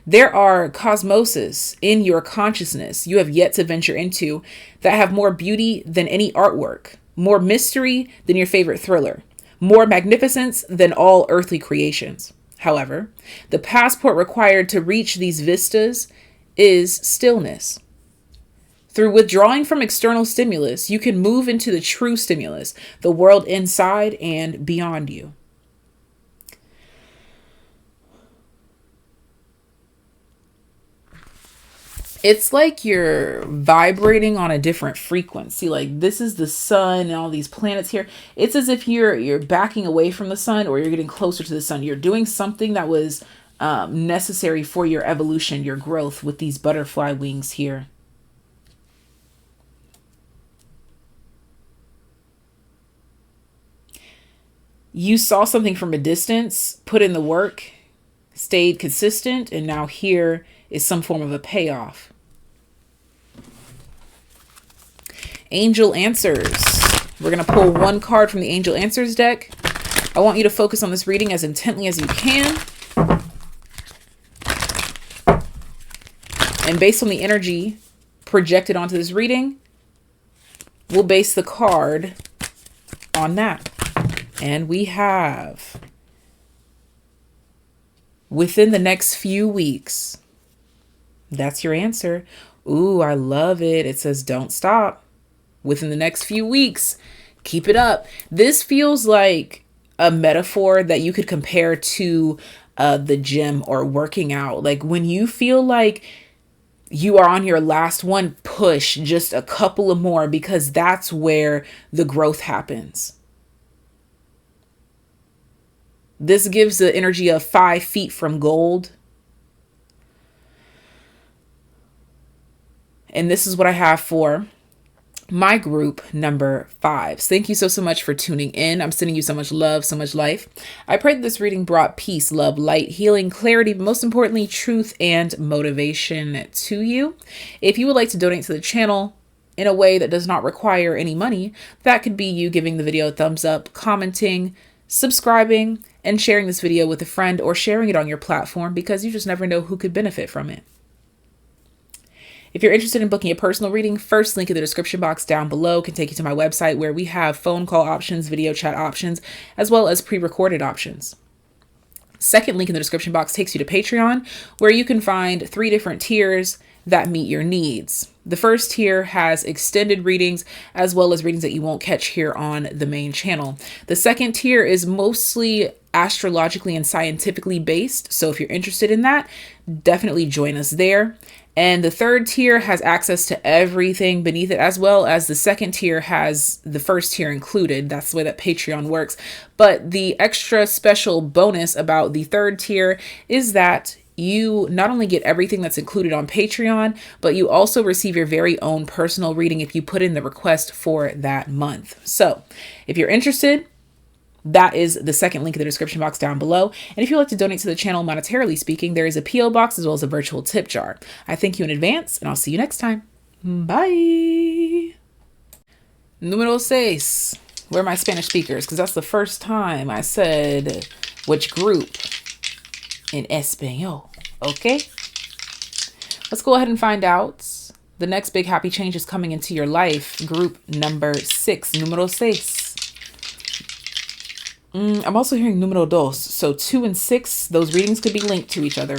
There are cosmoses in your consciousness you have yet to venture into that have more beauty than any artwork, more mystery than your favorite thriller, more magnificence than all earthly creations. However, the passport required to reach these vistas is stillness. Through withdrawing from external stimulus, you can move into the true stimulus, the world inside and beyond you. It's like you're vibrating on a different frequency. Like this is the sun and all these planets here. It's as if you're backing away from the sun or you're getting closer to the sun. You're doing something that was necessary for your evolution, your growth with these butterfly wings here. You saw something from a distance, put in the work, stayed consistent, and now here is some form of a payoff. Angel Answers. We're going to pull one card from the Angel Answers deck. I want you to focus on this reading as intently as you can. And based on the energy projected onto this reading, we'll base the card on that. And we have, within the next few weeks. That's your answer. Ooh, I love it. It says don't stop. Within the next few weeks, keep it up. This feels like a metaphor that you could compare to the gym or working out. Like when you feel like you are on your last one, push just a couple of more, because that's where the growth happens. This gives the energy of 5 feet from gold. And this is what I have for my group number 5. Thank you so much for tuning in. I'm sending you so much love, so much life. I pray that this reading brought peace, love, light, healing, clarity, but most importantly, truth and motivation to you. If you would like to donate to the channel in a way that does not require any money, that could be you giving the video a thumbs up, commenting, subscribing, and sharing this video with a friend, or sharing it on your platform, because you just never know who could benefit from it. If you're interested in booking a personal reading, first link in the description box down below can take you to my website, where we have phone call options, video chat options, as well as pre-recorded options. Second link in the description box takes you to Patreon, where you can find 3 different tiers that meet your needs. The first tier has extended readings, as well as readings that you won't catch here on the main channel. The second tier is mostly astrologically and scientifically based, so if you're interested in that, definitely join us there. And the third tier has access to everything beneath it, as well as the second tier has the first tier included. That's the way that Patreon works. But the extra special bonus about the third tier is that you not only get everything that's included on Patreon, but you also receive your very own personal reading if you put in the request for that month. So if you're interested, that is the second link in the description box down below. And if you'd like to donate to the channel monetarily speaking, there is a PO box as well as a virtual tip jar. I thank you in advance, and I'll see you next time. Bye. Número 6. Where are my Spanish speakers? Because that's the first time I said which group in Espanol. Okay. Let's go ahead and find out. The next big happy change is coming into your life. Group number 6. Número 6. I'm also hearing número 2. So 2 and 6, those readings could be linked to each other.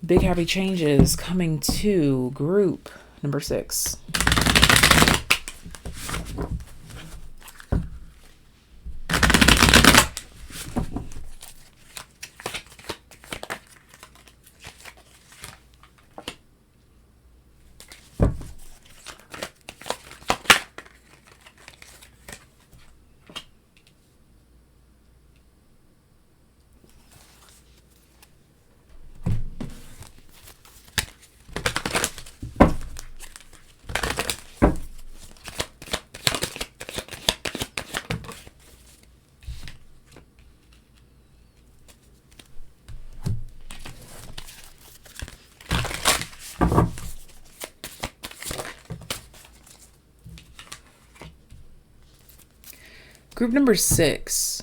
Big happy changes coming to group number 6. Group number 6.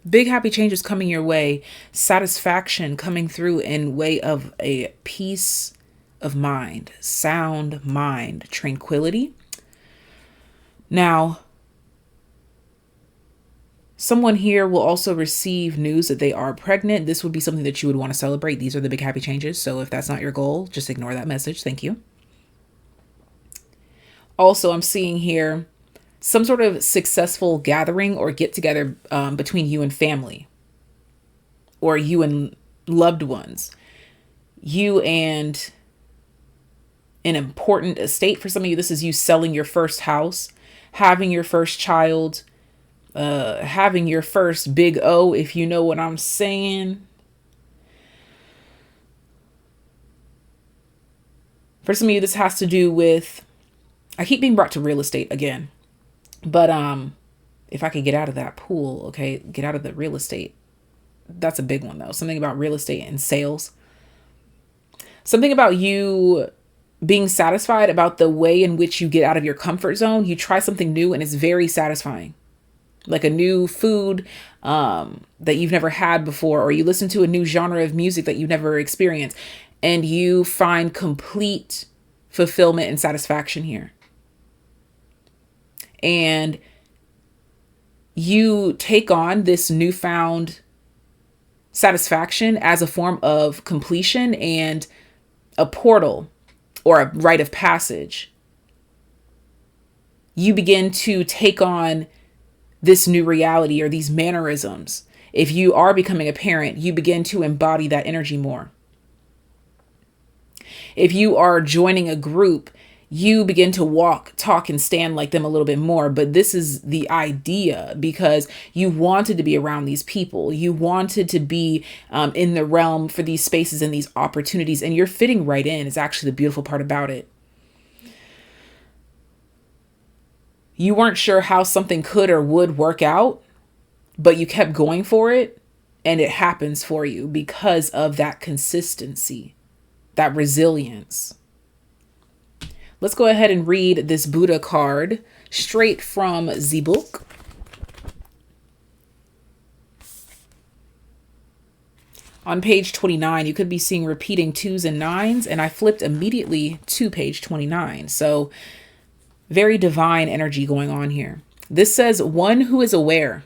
Big happy changes coming your way. Satisfaction coming through in way of a peace of mind, sound mind, tranquility. Now, someone here will also receive news that they are pregnant. This would be something that you would want to celebrate. These are the big happy changes. So if that's not your goal, just ignore that message. Thank you. Also, I'm seeing here some sort of successful gathering or get together between you and family, or you and loved ones, you and an important estate. For some of you, this is you selling your first house, having your first child, having your first big O, if you know what I'm saying. For some of you, this has to do with I keep being brought to real estate again, but if I could get out of that pool, okay, get out of the real estate. That's a big one though. Something about real estate and sales. Something about you being satisfied about the way in which you get out of your comfort zone. You try something new and it's very satisfying. Like a new food that you've never had before, or you listen to a new genre of music that you've never experienced, and you find complete fulfillment and satisfaction here. And you take on this newfound satisfaction as a form of completion and a portal or a rite of passage. You begin to take on this new reality or these mannerisms. If you are becoming a parent, you begin to embody that energy more. If you are joining a group, you begin to walk, talk, and stand like them a little bit more. But this is the idea, because you wanted to be around these people. You wanted to be in the realm for these spaces and these opportunities, and you're fitting right in. Is actually the beautiful part about it. You weren't sure how something could or would work out, but you kept going for it, and it happens for you because of that consistency, that resilience. Let's go ahead and read this Buddha card straight from the book. On page 29, you could be seeing repeating 2s and 9s, and I flipped immediately to page 29. So very divine energy going on here. This says, one who is aware.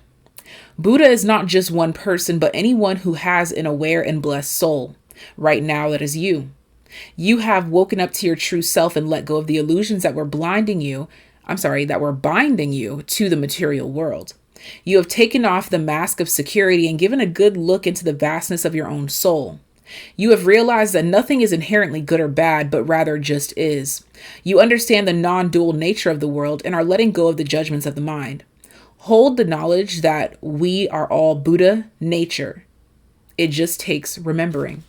Buddha is not just one person, but anyone who has an aware and blessed soul. Right now, that is you. You have woken up to your true self and let go of the illusions that were binding you to the material world. You have taken off the mask of security and given a good look into the vastness of your own soul. You have realized that nothing is inherently good or bad, but rather just is. You understand the non-dual nature of the world and are letting go of the judgments of the mind. Hold the knowledge that we are all Buddha nature. It just takes remembering.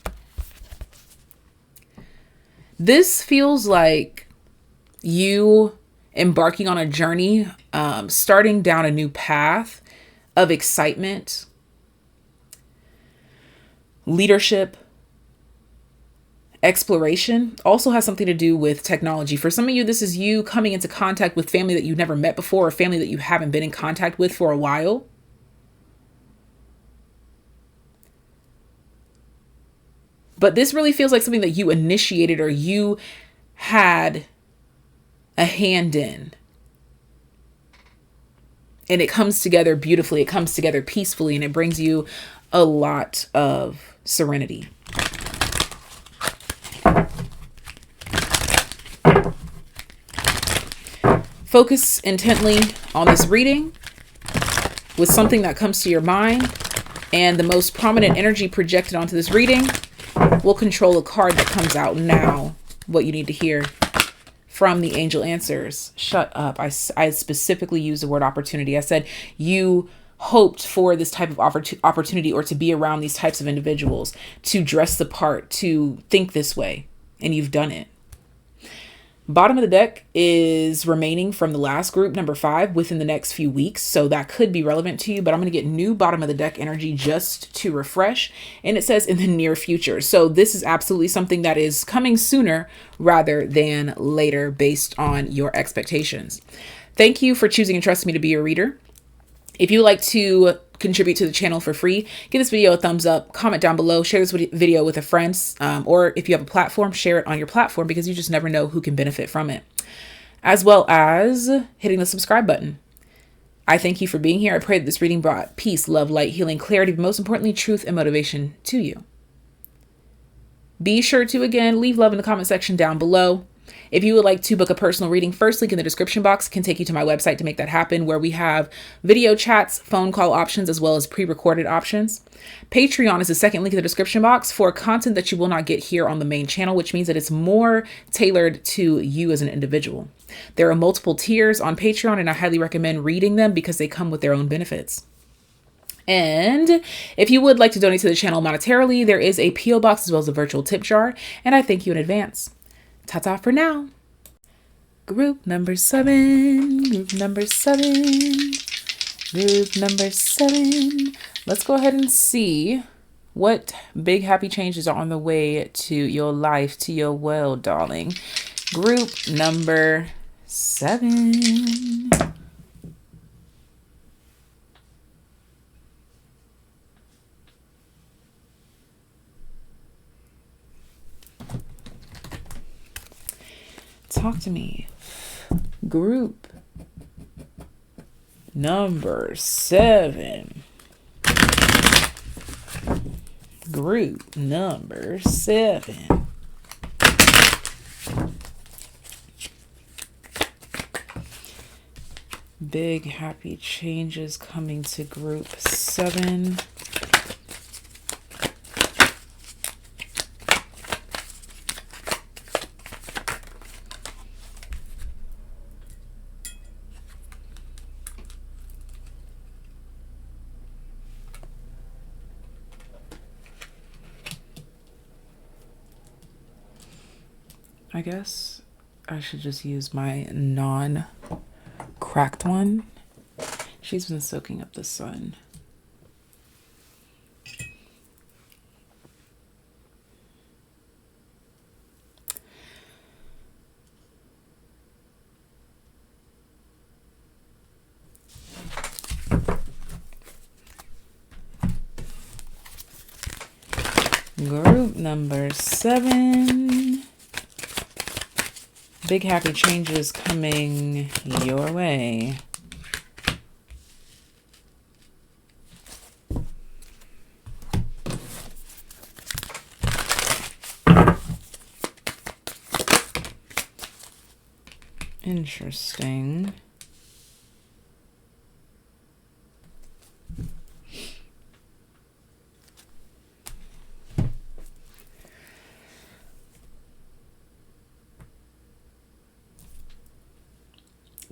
This feels like you embarking on a journey, starting down a new path of excitement, leadership, exploration. Also has something to do with technology. For some of you, this is you coming into contact with family that you've never met before, or family that you haven't been in contact with for a while. But this really feels like something that you initiated or you had a hand in. And it comes together beautifully. It comes together peacefully, and it brings you a lot of serenity. Focus intently on this reading with something that comes to your mind, and the most prominent energy projected onto this reading will control a card that comes out now. What you need to hear from the angel answers. Shut up. I specifically used the word opportunity. I said you hoped for this type of opportunity, or to be around these types of individuals, to dress the part, to think this way, and you've done it. Bottom of the deck is remaining from the last group, number 5, within the next few weeks. So that could be relevant to you, but I'm going to get new bottom of the deck energy just to refresh. And it says in the near future. So this is absolutely something that is coming sooner rather than later based on your expectations. Thank you for choosing and trusting me to be your reader. If you would like to contribute to the channel for free, give this video a thumbs up, comment down below, share this video with a friend, or if you have a platform, share it on your platform, because you just never know who can benefit from it, as well as hitting the subscribe button. I thank you for being here. I pray that this reading brought peace, love, light, healing, clarity, but most importantly, truth and motivation to you. Be sure to, again, leave love in the comment section down below. If you would like to book a personal reading, first link in the description box can take you to my website to make that happen, where we have video chats, phone call options, as well as pre-recorded options. Patreon is the second link in the description box for content that you will not get here on the main channel, which means that it's more tailored to you as an individual. There are multiple tiers on Patreon, and I highly recommend reading them because they come with their own benefits. And if you would like to donate to the channel monetarily, there is a PO box as well as a virtual tip jar, and I thank you in advance. Ta-ta for now. Group number 7. Group number 7. Group number 7. Let's go ahead and see what big happy changes are on the way to your life, to your world, darling. Group number 7. Talk to me. Group number 7. Group number 7. Big happy changes coming to group 7. I guess I should just use my non-cracked one. She's been soaking up the sun. Group number 7. Big happy changes coming your way. Interesting.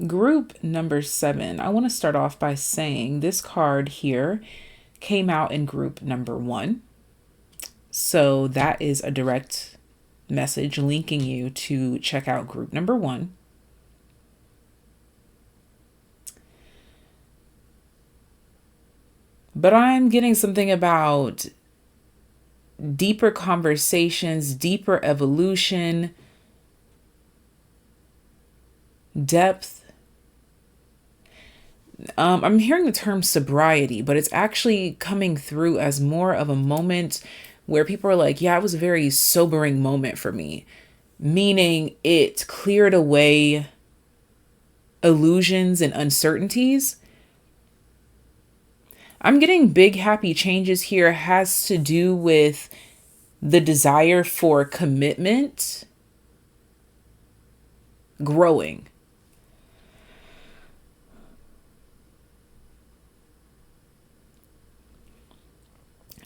Group number 7. I want to start off by saying this card here came out in group number 1. So that is a direct message linking you to check out group number 1. But I'm getting something about deeper conversations, deeper evolution, depth. I'm hearing the term sobriety, but it's actually coming through as more of a moment where people are like, yeah, it was a very sobering moment for me. Meaning it cleared away illusions and uncertainties. I'm getting big happy changes here has to do with the desire for commitment growing.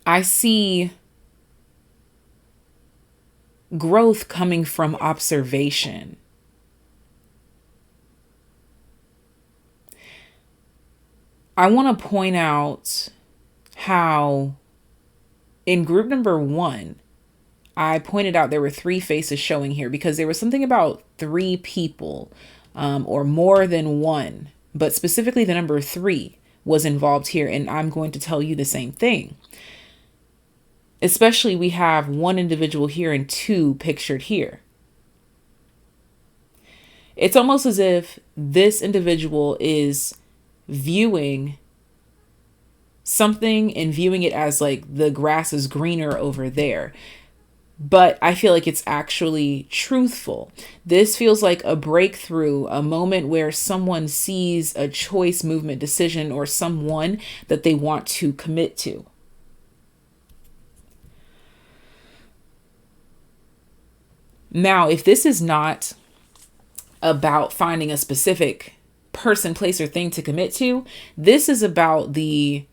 I see growth coming from observation. I want to point out how in group number 1, I pointed out there were 3 faces showing here because there was something about 3 people or more than one, but specifically the number 3 was involved here. And I'm going to tell you the same thing. Especially we have 1 individual here and 2 pictured here. It's almost as if this individual is viewing something and viewing it as like the grass is greener over there. But I feel like it's actually truthful. This feels like a breakthrough, a moment where someone sees a choice, movement, decision, or someone that they want to commit to. Now, if this is not about finding a specific person, place, or thing to commit to, this is about the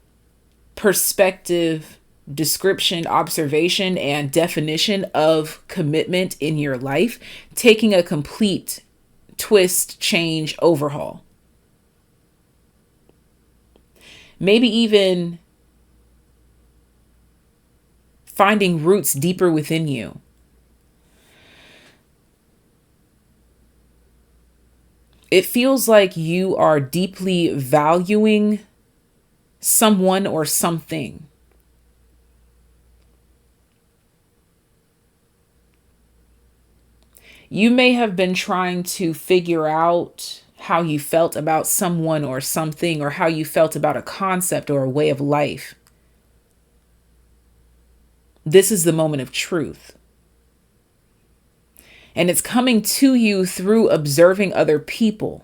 perspective, description, observation, and definition of commitment in your life, taking a complete twist, change, overhaul. Maybe even finding roots deeper within you. It feels like you are deeply valuing someone or something. You may have been trying to figure out how you felt about someone or something, or how you felt about a concept or a way of life. This is the moment of truth. And it's coming to you through observing other people.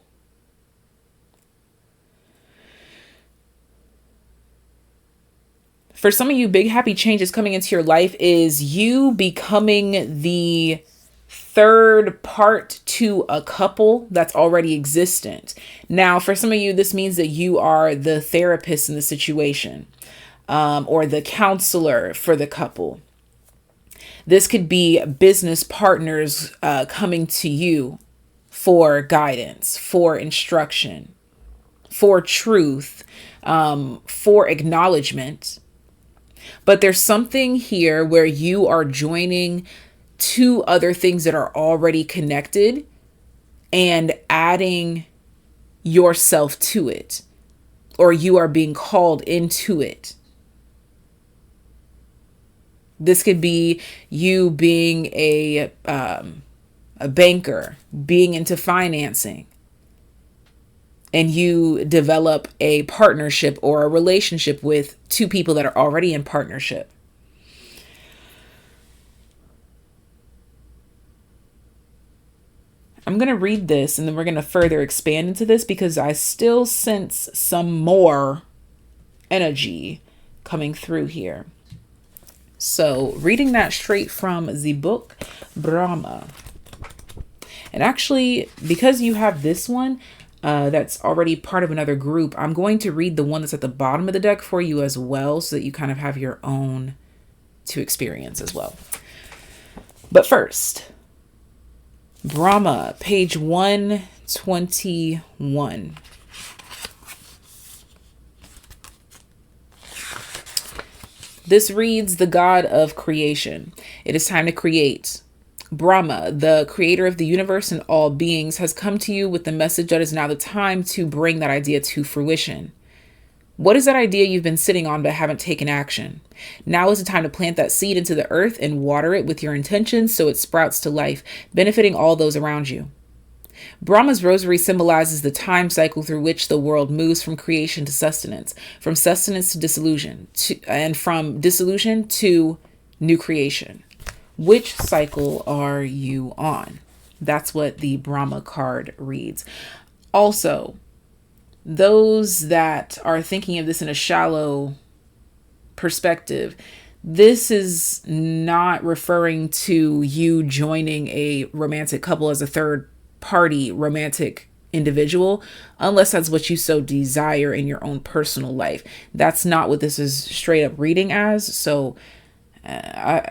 For some of you, big happy changes coming into your life is you becoming the third part to a couple that's already existent. Now, for some of you, this means that you are the therapist in the situation, or the counselor for the couple. This could be business partners coming to you for guidance, for instruction, for truth, for acknowledgement. But there's something here where you are joining two other things that are already connected and adding yourself to it, or you are being called into it. This could be you being a banker, being into financing, and you develop a partnership or a relationship with two people that are already in partnership. I'm going to read this and then we're going to further expand into this because I still sense some more energy coming through here. So reading that straight from the book, Brahma. And actually, because you have this one that's already part of another group, I'm going to read the one that's at the bottom of the deck for you as well, so that you kind of have your own to experience as well. But first, Brahma, page 121. This reads, the God of creation. It is time to create. Brahma, the creator of the universe and all beings, has come to you with the message that is now the time to bring that idea to fruition. What is that idea you've been sitting on but haven't taken action? Now is the time to plant that seed into the earth and water it with your intentions so it sprouts to life, benefiting all those around you. Brahma's rosary symbolizes the time cycle through which the world moves from creation to sustenance, from sustenance to dissolution, and from dissolution to new creation. Which cycle are you on? That's what the Brahma card reads. Also, those that are thinking of this in a shallow perspective, this is not referring to you joining a romantic couple as a third party romantic individual, unless that's what you so desire in your own personal life. That's not what this is straight up reading as. So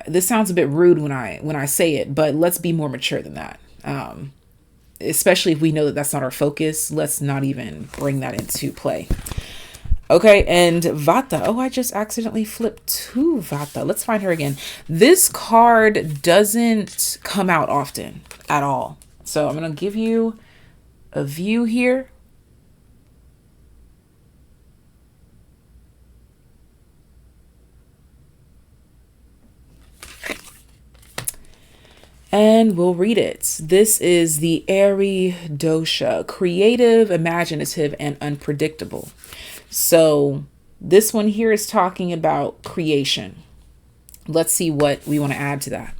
this sounds a bit rude when I say it, but let's be more mature than that. Especially if we know that that's not our focus. Let's not even bring that into play. Okay, and Vata. Oh, I just accidentally flipped to Vata. Let's find her again. This card doesn't come out often at all. So I'm going to give you a view here. And we'll read it. This is the Aries dosha, creative, imaginative, and unpredictable. So this one here is talking about creation. Let's see what we want to add to that.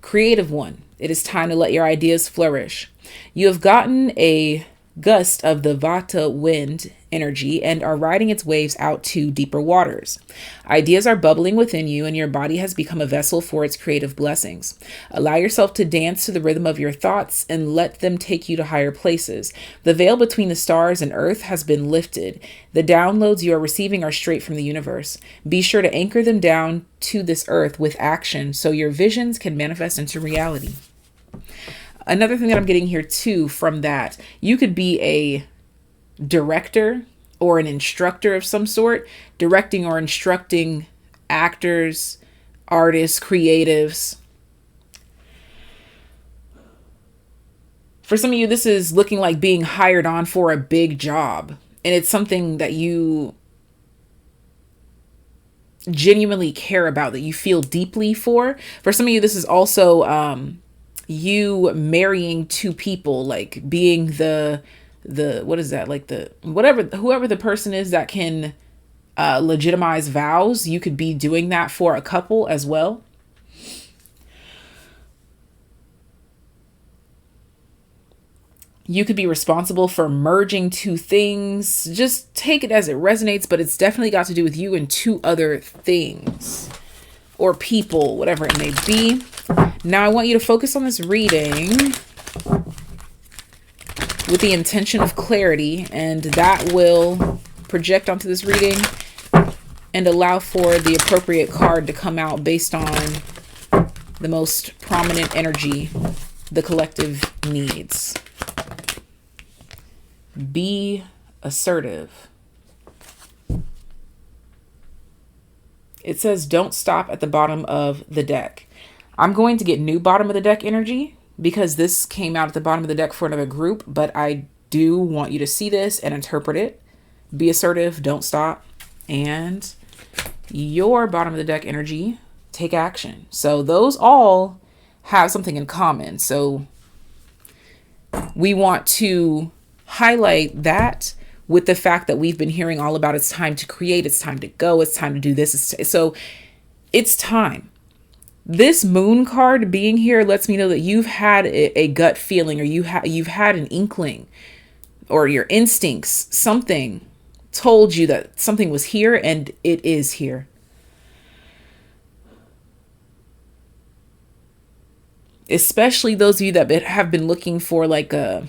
Creative one. It is time to let your ideas flourish. You have gotten a gust of the Vata wind energy and are riding its waves out to deeper waters. Ideas are bubbling within you and your body has become a vessel for its creative blessings. Allow yourself to dance to the rhythm of your thoughts and let them take you to higher places. The veil between the stars and earth has been lifted. The downloads you are receiving are straight from the universe. Be sure to anchor them down to this earth with action so your visions can manifest into reality. Another thing that I'm getting here too from that, you could be a director or an instructor of some sort, directing or instructing actors, artists, creatives. For some of you, this is looking like being hired on for a big job. And it's something that you genuinely care about, that you feel deeply for. For some of you, this is also you marrying two people, like being the what is that, like the whoever the person is that can legitimize vows. You could be doing that for a couple as well. You could be responsible for merging two things. Just take it as it resonates, but it's definitely got to do with you and two other things or people, whatever it may be. Now I want you to focus on this reading with the intention of clarity, and that will project onto this reading and allow for the appropriate card to come out based on the most prominent energy the collective needs. Be assertive. It says don't stop at the bottom of the deck. I'm going to get new bottom of the deck energy because this came out at the bottom of the deck for another group, but I do want you to see this and interpret it. Be assertive, don't stop. And your bottom of the deck energy, take action. So those all have something in common. So we want to highlight that with the fact that we've been hearing all about it's time to create, it's time to go, it's time to do this. So it's time. This moon card being here lets me know that you've had a gut feeling, or you've had an inkling, or your instincts, something told you that something was here, and it is here. Especially those of you that have been looking for like a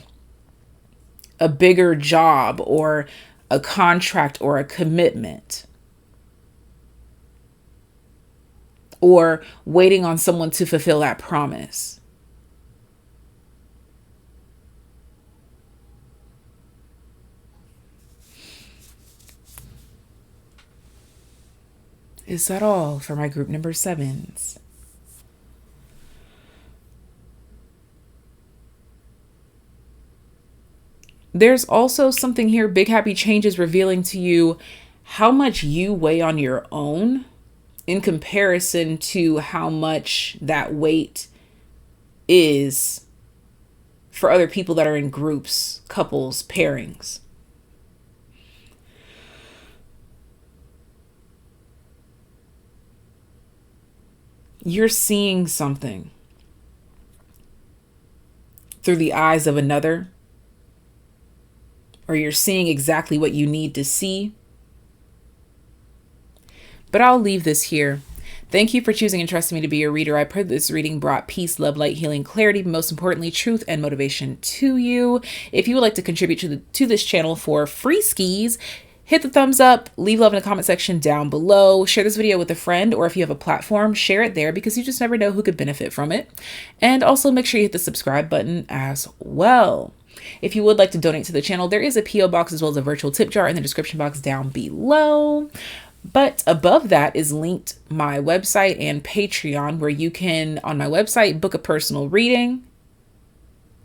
bigger job or a contract or a commitment, or waiting on someone to fulfill that promise. Is that all for my group number 7s? There's also something here, big happy changes, revealing to you how much you weigh on your own in comparison to how much that weight is for other people that are in groups, couples, pairings. You're seeing something through the eyes of another, or you're seeing exactly what you need to see. But I'll leave this here. Thank you for choosing and trusting me to be your reader. I pray this reading brought peace, love, light, healing, clarity, but most importantly, truth and motivation to you. If you would like to contribute to this channel for free skis, hit the thumbs up, leave love in the comment section down below, share this video with a friend, or if you have a platform, share it there, because you just never know who could benefit from it. And also make sure you hit the subscribe button as well. If you would like to donate to the channel, there is a PO box as well as a virtual tip jar in the description box down below. But above that is linked my website and Patreon, where you can, on my website, book a personal reading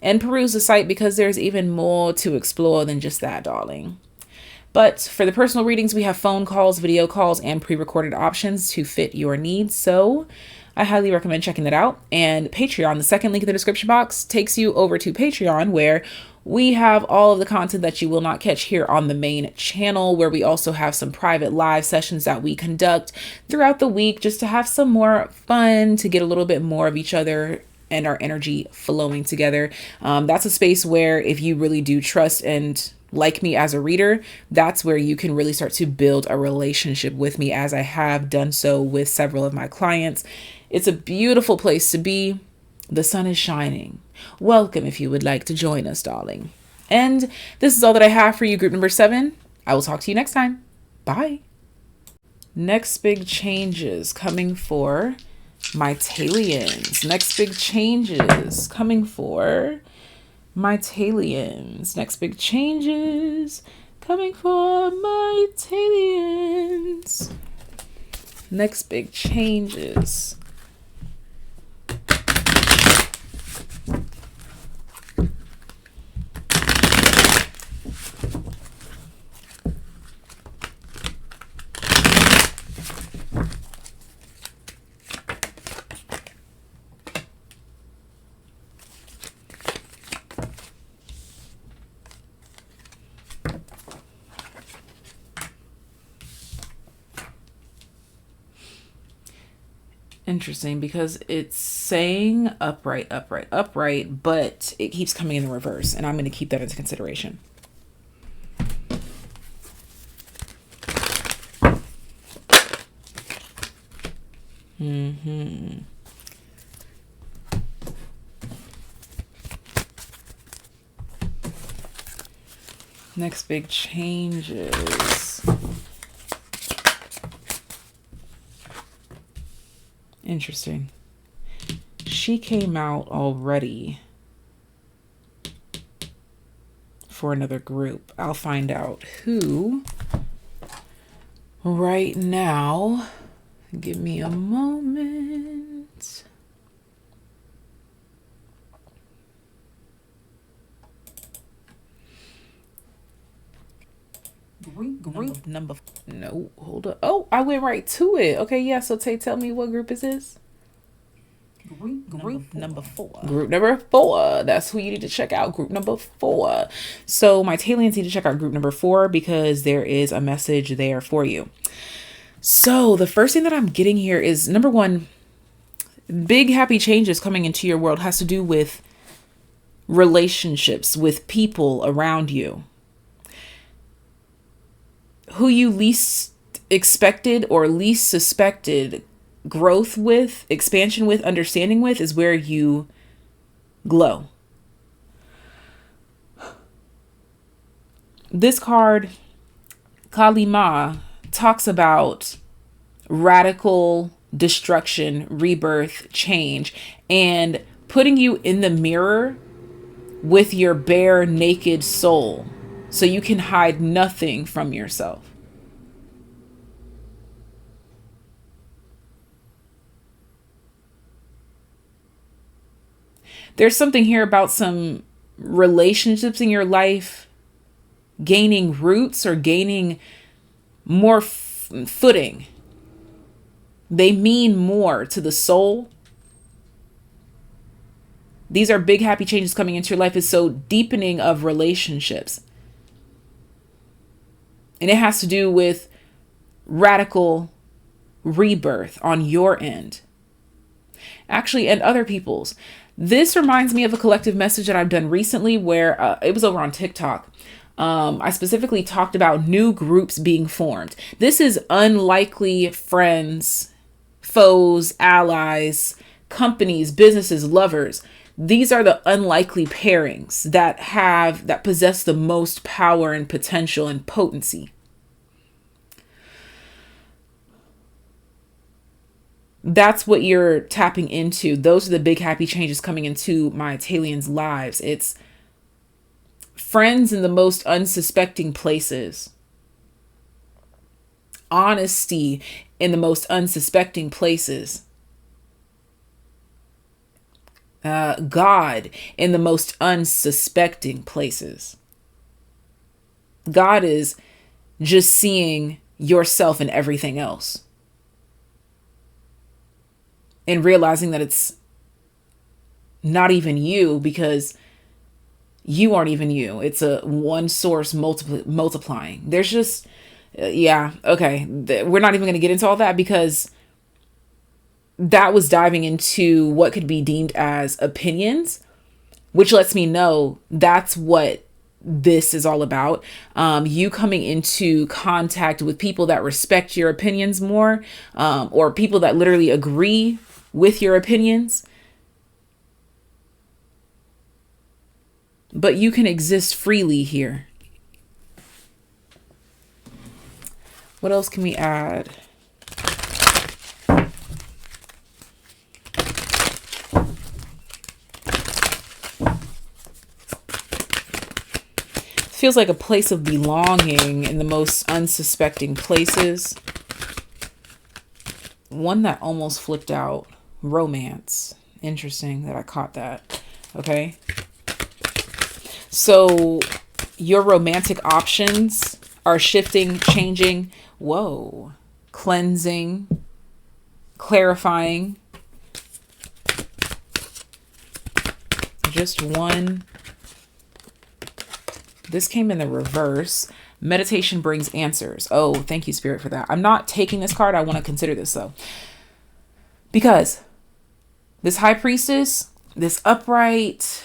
and peruse the site, because there's even more to explore than just that, darling. But for the personal readings, we have phone calls, video calls, and pre-recorded options to fit your needs. So I highly recommend checking that out. And Patreon, the second link in the description box, takes you over to Patreon, where we have all of the content that you will not catch here on the main channel, where we also have some private live sessions that we conduct throughout the week, just to have some more fun, to get a little bit more of each other and our energy flowing together. That's a space where, if you really do trust and like me as a reader, that's where you can really start to build a relationship with me, as I have done so with several of my clients. It's a beautiful place to be. The sun is shining. Welcome if you would like to join us, darling. And this is all that I have for you, group number 7. I will talk to you next time. Bye. Next big changes coming for my TAYliens. Next big changes coming for my TAYliens. Next big changes coming for my TAYliens. Next big changes. Interesting, because it's saying upright, upright, upright, but it keeps coming in the reverse, and I'm going to keep that into consideration. Next big changes. Interesting. She came out already for another group. I'll find out who right now. Give me a moment. Group number. No, hold up. Oh, I went right to it. Okay, yeah. So tell me, what group is this? Group number 4. Group number 4. That's who you need to check out. Group number 4. So my TAYliens need to check out group number 4 because there is a message there for you. So the first thing that I'm getting here is, number 1, big happy changes coming into your world has to do with relationships with people around you. Who you least expected or least suspected growth with, expansion with, understanding with is where you glow. This card, Kalima, talks about radical destruction, rebirth, change, and putting you in the mirror with your bare, naked soul so you can hide nothing from yourself. There's something here about some relationships in your life gaining roots or gaining more footing. They mean more to the soul. These are big happy changes coming into your life. It's so deepening of relationships. And it has to do with radical rebirth on your end. Actually, and other people's. This reminds me of a collective message that I've done recently where it was over on TikTok. I specifically talked about new groups being formed. This is unlikely friends, foes, allies, companies, businesses, lovers. These are the unlikely pairings that possess the most power and potential and potency. That's what you're tapping into. Those are the big happy changes coming into my TAYliens' lives. It's friends in the most unsuspecting places. Honesty in the most unsuspecting places. God in the most unsuspecting places. God is just seeing yourself in everything else. And realizing that it's not even you because you aren't even you. It's a one source multiplying. There's just, yeah, okay. We're not even going to get into all that because that was diving into what could be deemed as opinions, which lets me know that's what this is all about. You coming into contact with people that respect your opinions more, or people that literally agree with your opinions. But you can exist freely here. What else can we add? Feels like a place of belonging in the most unsuspecting places. One that almost flipped out. Romance. Interesting that I caught that. Okay. So your romantic options are shifting, changing. Whoa. Cleansing. Clarifying. Just one. This came in the reverse. Meditation brings answers. Oh, thank you, Spirit, for that. I'm not taking this card. I want to consider this, though. Because this high priestess, this upright,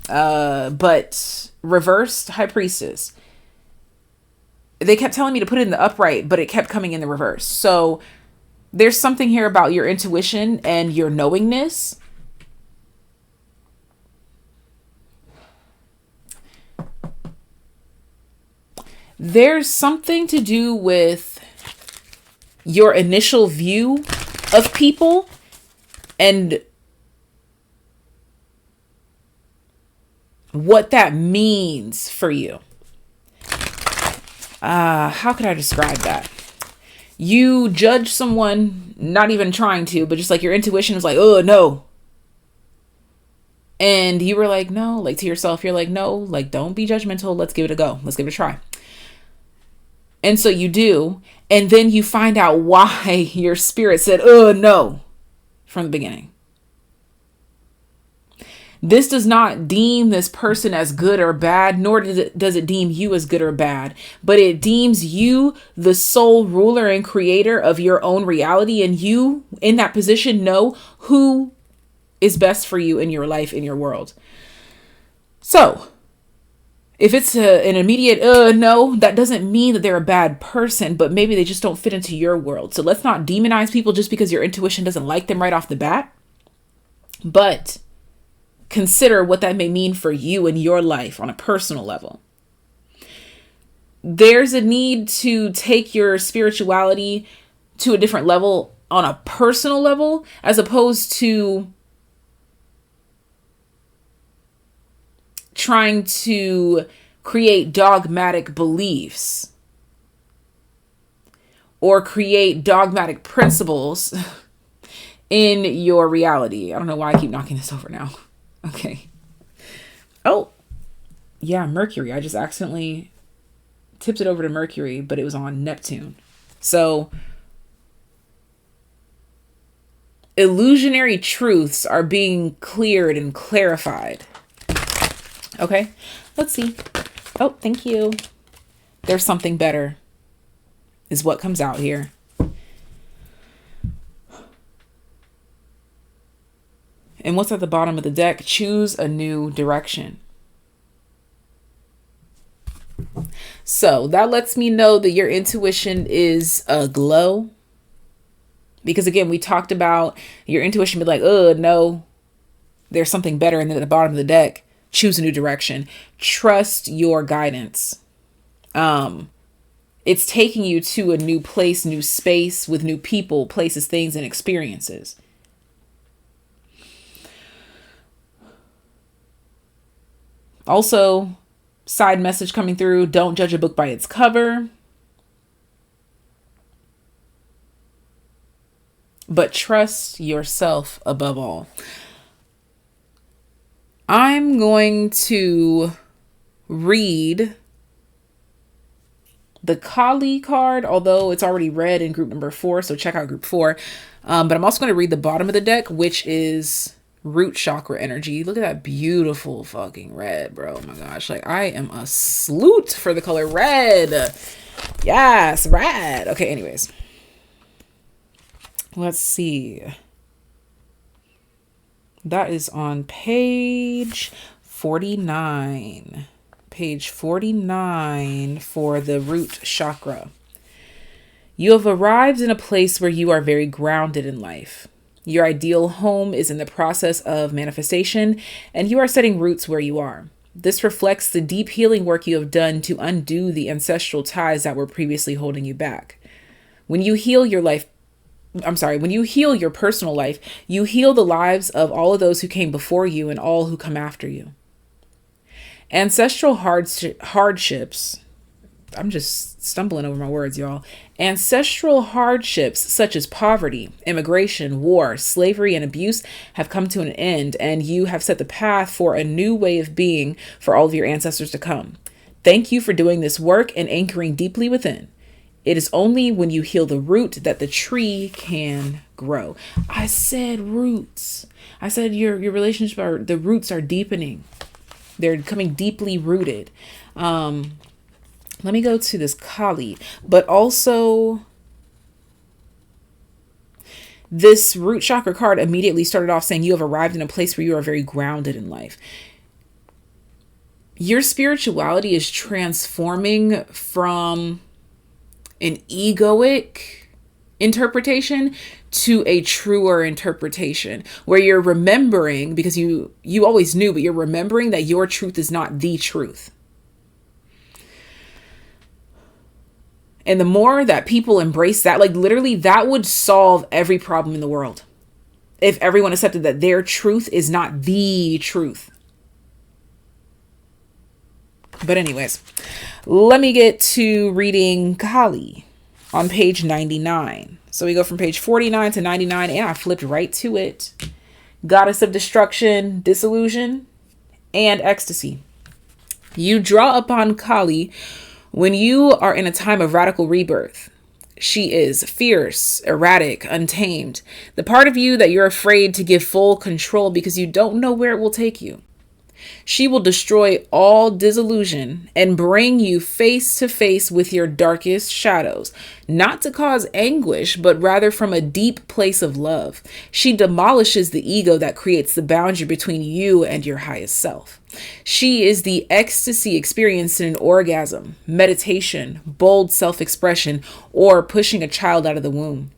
but reversed high priestess, they kept telling me to put it in the upright, but it kept coming in the reverse. So there's something here about your intuition and your knowingness. There's something to do with your initial view of people and what that means for you. How could I describe that? You judge someone, not even trying to, but just like your intuition was like, oh, no. And you were like, no, like to yourself, you're like, no, like, don't be judgmental. Let's give it a go. Let's give it a try. And so you do. And then you find out why your spirit said, oh, no, from the beginning. This does not deem this person as good or bad, nor does it deem you as good or bad, but it deems you the sole ruler and creator of your own reality. And you in that position know who is best for you in your life, in your world. So if it's an immediate, no, that doesn't mean that they're a bad person, but maybe they just don't fit into your world. So let's not demonize people just because your intuition doesn't like them right off the bat. But consider what that may mean for you in your life on a personal level. There's a need to take your spirituality to a different level on a personal level, as opposed to trying to create dogmatic beliefs or create dogmatic principles in your reality. I don't know why I keep knocking this over now. Okay. Oh, yeah, Mercury. I just accidentally tipped it over to Mercury, but it was on Neptune. So illusionary truths are being cleared and clarified. Okay, let's see. Oh, thank you. There's something better is what comes out here. And what's at the bottom of the deck? Choose a new direction. So that lets me know that your intuition is aglow. Because again, we talked about your intuition be like, oh, no, there's something better. And then at the bottom of the deck, choose a new direction. Trust your guidance. It's taking you to a new place, new space with new people, places, things, and experiences. Also, side message coming through, don't judge a book by its cover, but trust yourself above all. I'm going to read the Kali card, although it's already read in group number 4, so check out group 4. But I'm also going to read the bottom of the deck, which is root chakra energy. Look at that beautiful fucking red, bro. Oh my gosh, like I am a sleut for the color red. Yes, red. Okay, anyways, let's see. That is on page 49. Page 49 for the root chakra. You have arrived in a place where you are very grounded in life. Your ideal home is in the process of manifestation, and you are setting roots where you are. This reflects the deep healing work you have done to undo the ancestral ties that were previously holding you back. When you heal your personal life, you heal the lives of all of those who came before you and all who come after you. Ancestral hardships, I'm just stumbling over my words, y'all. Ancestral hardships such as poverty, immigration, war, slavery, and abuse have come to an end, and you have set the path for a new way of being for all of your ancestors to come. Thank you for doing this work and anchoring deeply within. It is only when you heal the root that the tree can grow. I said roots. I said your relationship, the roots are deepening. They're becoming deeply rooted. Let me go to this Kali, but also This root chakra card immediately started off saying you have arrived in a place where you are very grounded in life. Your spirituality is transforming from an egoic interpretation to a truer interpretation, where you're remembering, because you always knew, but you're remembering that your truth is not the truth. And the more that people embrace that, like literally that would solve every problem in the world. If everyone accepted that their truth is not the truth. But anyways, let me get to reading Kali on page 99. So we go from page 49 to 99, and I flipped right to it. Goddess of destruction, disillusion, and ecstasy. You draw upon Kali when you are in a time of radical rebirth. She is fierce, erratic, untamed. The part of you that you're afraid to give full control because you don't know where it will take you. She will destroy all disillusion and bring you face to face with your darkest shadows, not to cause anguish, but rather from a deep place of love. She demolishes the ego that creates the boundary between you and your highest self. She is the ecstasy experienced in an orgasm, meditation, bold self-expression, or pushing a child out of the womb.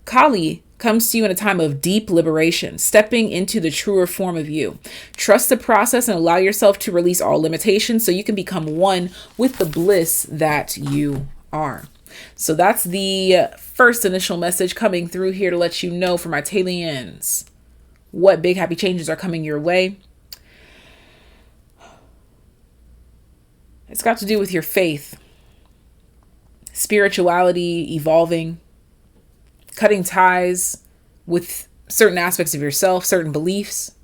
Kali comes to you in a time of deep liberation, stepping into the truer form of you. Trust the process and allow yourself to release all limitations so you can become one with the bliss that you are. So that's the first initial message coming through here to let you know, for my TAYliens, what big happy changes are coming your way. It's got to do with your faith, spirituality, evolving, cutting ties with certain aspects of yourself, certain beliefs,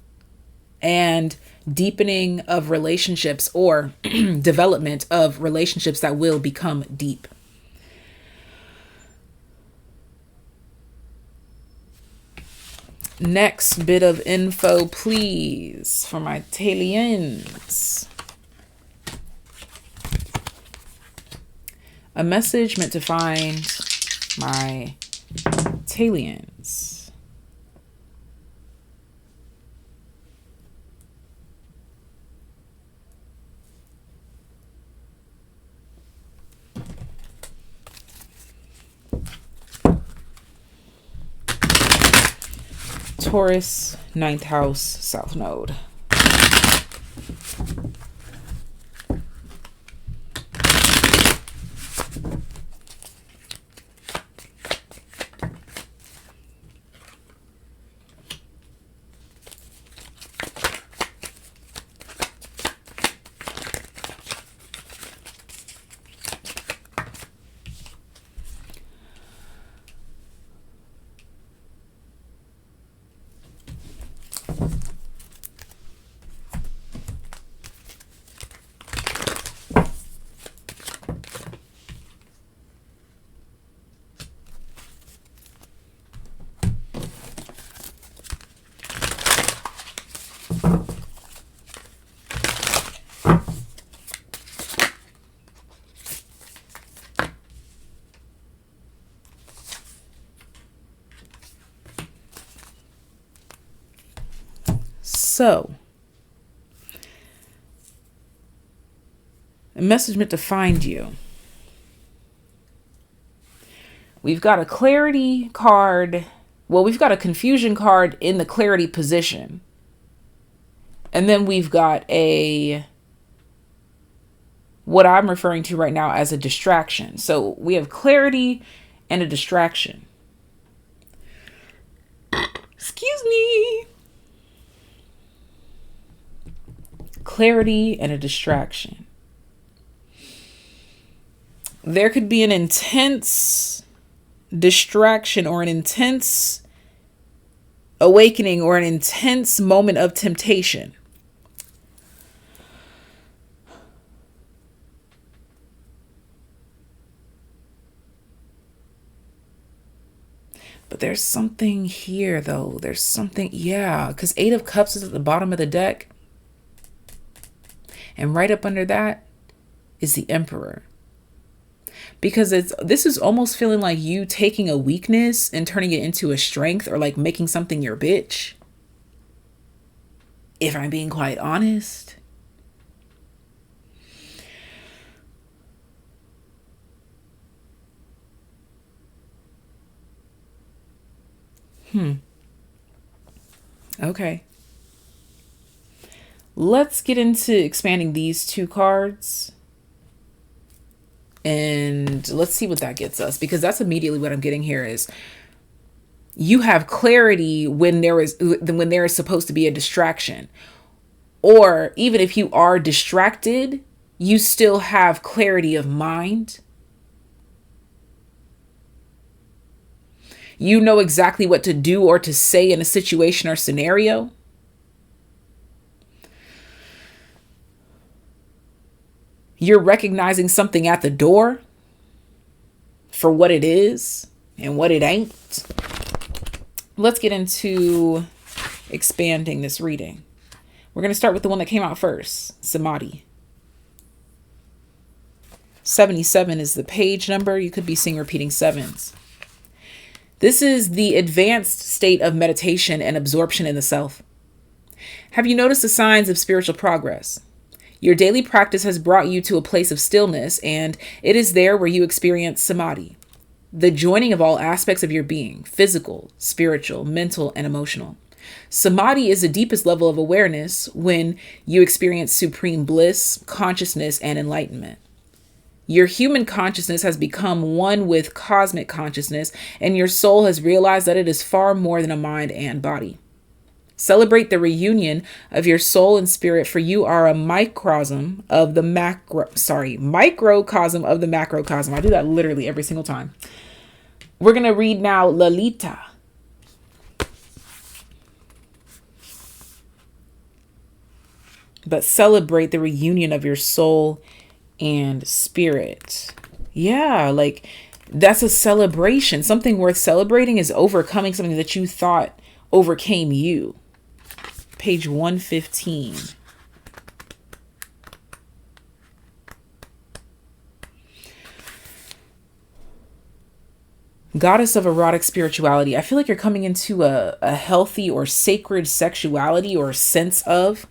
and deepening of relationships, or development of relationships that will become deep. Next bit of info, please, for my TAYliens. A message meant to find my TAYliens. Taurus, 9th house, South Node. So, a message meant to find you. We've got a clarity card. Well, we've got a confusion card in the clarity position. And then we've got what I'm referring to right now as a distraction. So we have clarity and a distraction. Excuse me. Clarity and a distraction. There could be an intense distraction or an intense awakening or an intense moment of temptation. But there's something here, though. There's something, yeah, because 8 of Cups is at the bottom of the deck. And right up under that is the Emperor. because this is almost feeling like you taking a weakness and turning it into a strength, or like making something your bitch. If I'm being quite honest. Okay. Let's get into expanding these two cards. And let's see what that gets us, because that's immediately what I'm getting here is you have clarity when there is supposed to be a distraction. Or even if you are distracted, you still have clarity of mind. You know exactly what to do or to say in a situation or scenario. You're recognizing something at the door for what it is and what it ain't. Let's get into expanding this reading. We're going to start with the one that came out first, Samadhi. 77 is the page number. You could be seeing repeating sevens. This is the advanced state of meditation and absorption in the self. Have you noticed the signs of spiritual progress? Your daily practice has brought you to a place of stillness, and it is there where you experience samadhi, the joining of all aspects of your being, physical, spiritual, mental, and emotional. Samadhi is the deepest level of awareness when you experience supreme bliss, consciousness, and enlightenment. Your human consciousness has become one with cosmic consciousness, and your soul has realized that it is far more than a mind and body. Celebrate the reunion of your soul and spirit, for you are a microcosm of the microcosm of the macrocosm. I do that literally every single time. We're going to read now Lalita. But celebrate the reunion of your soul and spirit. Yeah, like that's a celebration. Something worth celebrating is overcoming something that you thought overcame you. Page 115. Goddess of erotic spirituality. I feel like you're coming into a healthy or sacred sexuality or sense of.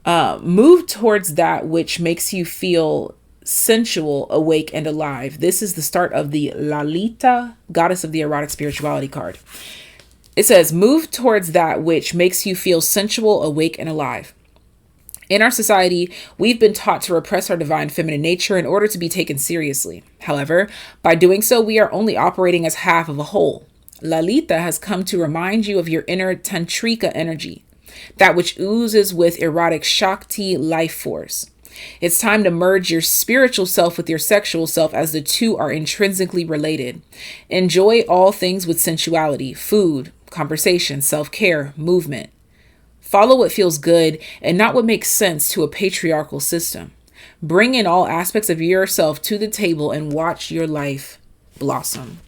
Move towards that which makes you feel sensual, awake, and alive. This is the start of the Lalita, Goddess of the Erotic Spirituality card. It says, move towards that which makes you feel sensual, awake, and alive. In our society, we've been taught to repress our divine feminine nature in order to be taken seriously. However, by doing so, we are only operating as half of a whole. Lalita has come to remind you of your inner tantrika energy, that which oozes with erotic Shakti life force. It's time to merge your spiritual self with your sexual self, as the two are intrinsically related. Enjoy all things with sensuality, food, conversation, self-care, movement. Follow what feels good and not what makes sense to a patriarchal system. Bring in all aspects of yourself to the table and watch your life blossom.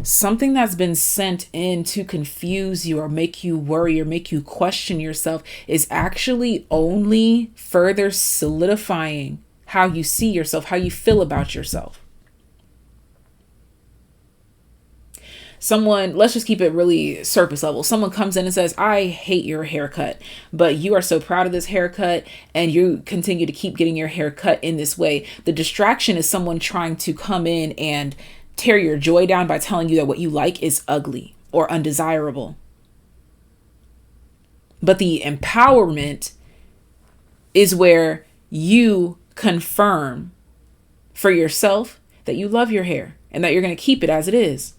Something that's been sent in to confuse you or make you worry or make you question yourself is actually only further solidifying how you see yourself, how you feel about yourself. Someone, let's just keep it really surface level. Someone comes in and says, I hate your haircut, but you are so proud of this haircut and you continue to keep getting your hair cut in this way. The distraction is someone trying to come in and tear your joy down by telling you that what you like is ugly or undesirable. But the empowerment is where you confirm for yourself that you love your hair and that you're going to keep it as it is.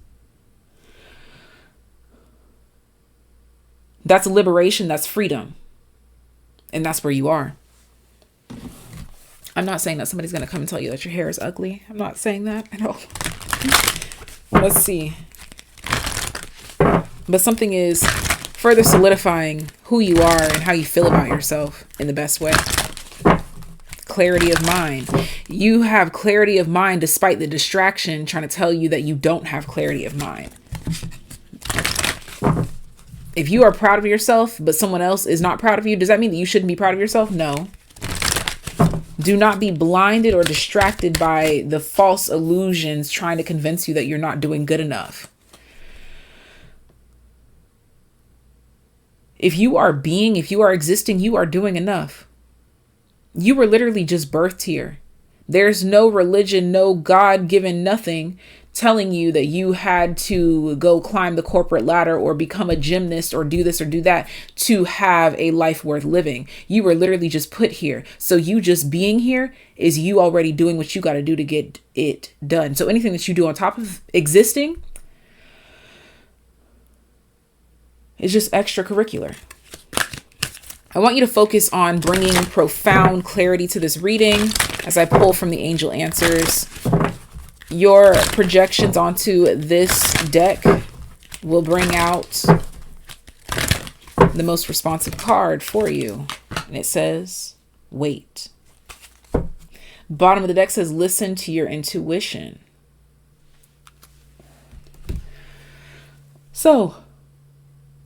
That's liberation, that's freedom. And that's where you are. I'm not saying that somebody's going to come and tell you that your hair is ugly. I'm not saying that at all. Let's see. But something is further solidifying who you are and how you feel about yourself in the best way. Clarity of mind. You have clarity of mind despite the distraction trying to tell you that you don't have clarity of mind. If you are proud of yourself, but someone else is not proud of you, does that mean that you shouldn't be proud of yourself? No. Do not be blinded or distracted by the false illusions trying to convince you that you're not doing good enough. If you are being, if you are existing, you are doing enough. You were literally just birthed here. There's no religion, no God-given nothing telling you that you had to go climb the corporate ladder or become a gymnast or do this or do that to have a life worth living. You were literally just put here. So you just being here is you already doing what you got to do to get it done. So anything that you do on top of existing is just extracurricular. I want you to focus on bringing profound clarity to this reading as I pull from the angel answers. Your projections onto this deck will bring out the most responsive card for you. And it says, wait. Bottom of the deck says, listen to your intuition. So,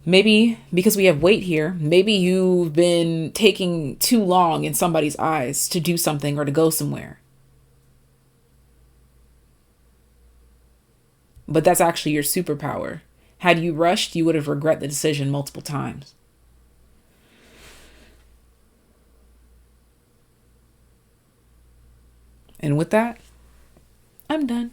maybe because we have weight here, maybe you've been taking too long in somebody's eyes to do something or to go somewhere. But that's actually your superpower. Had you rushed, you would have regretted the decision multiple times. And with that, I'm done.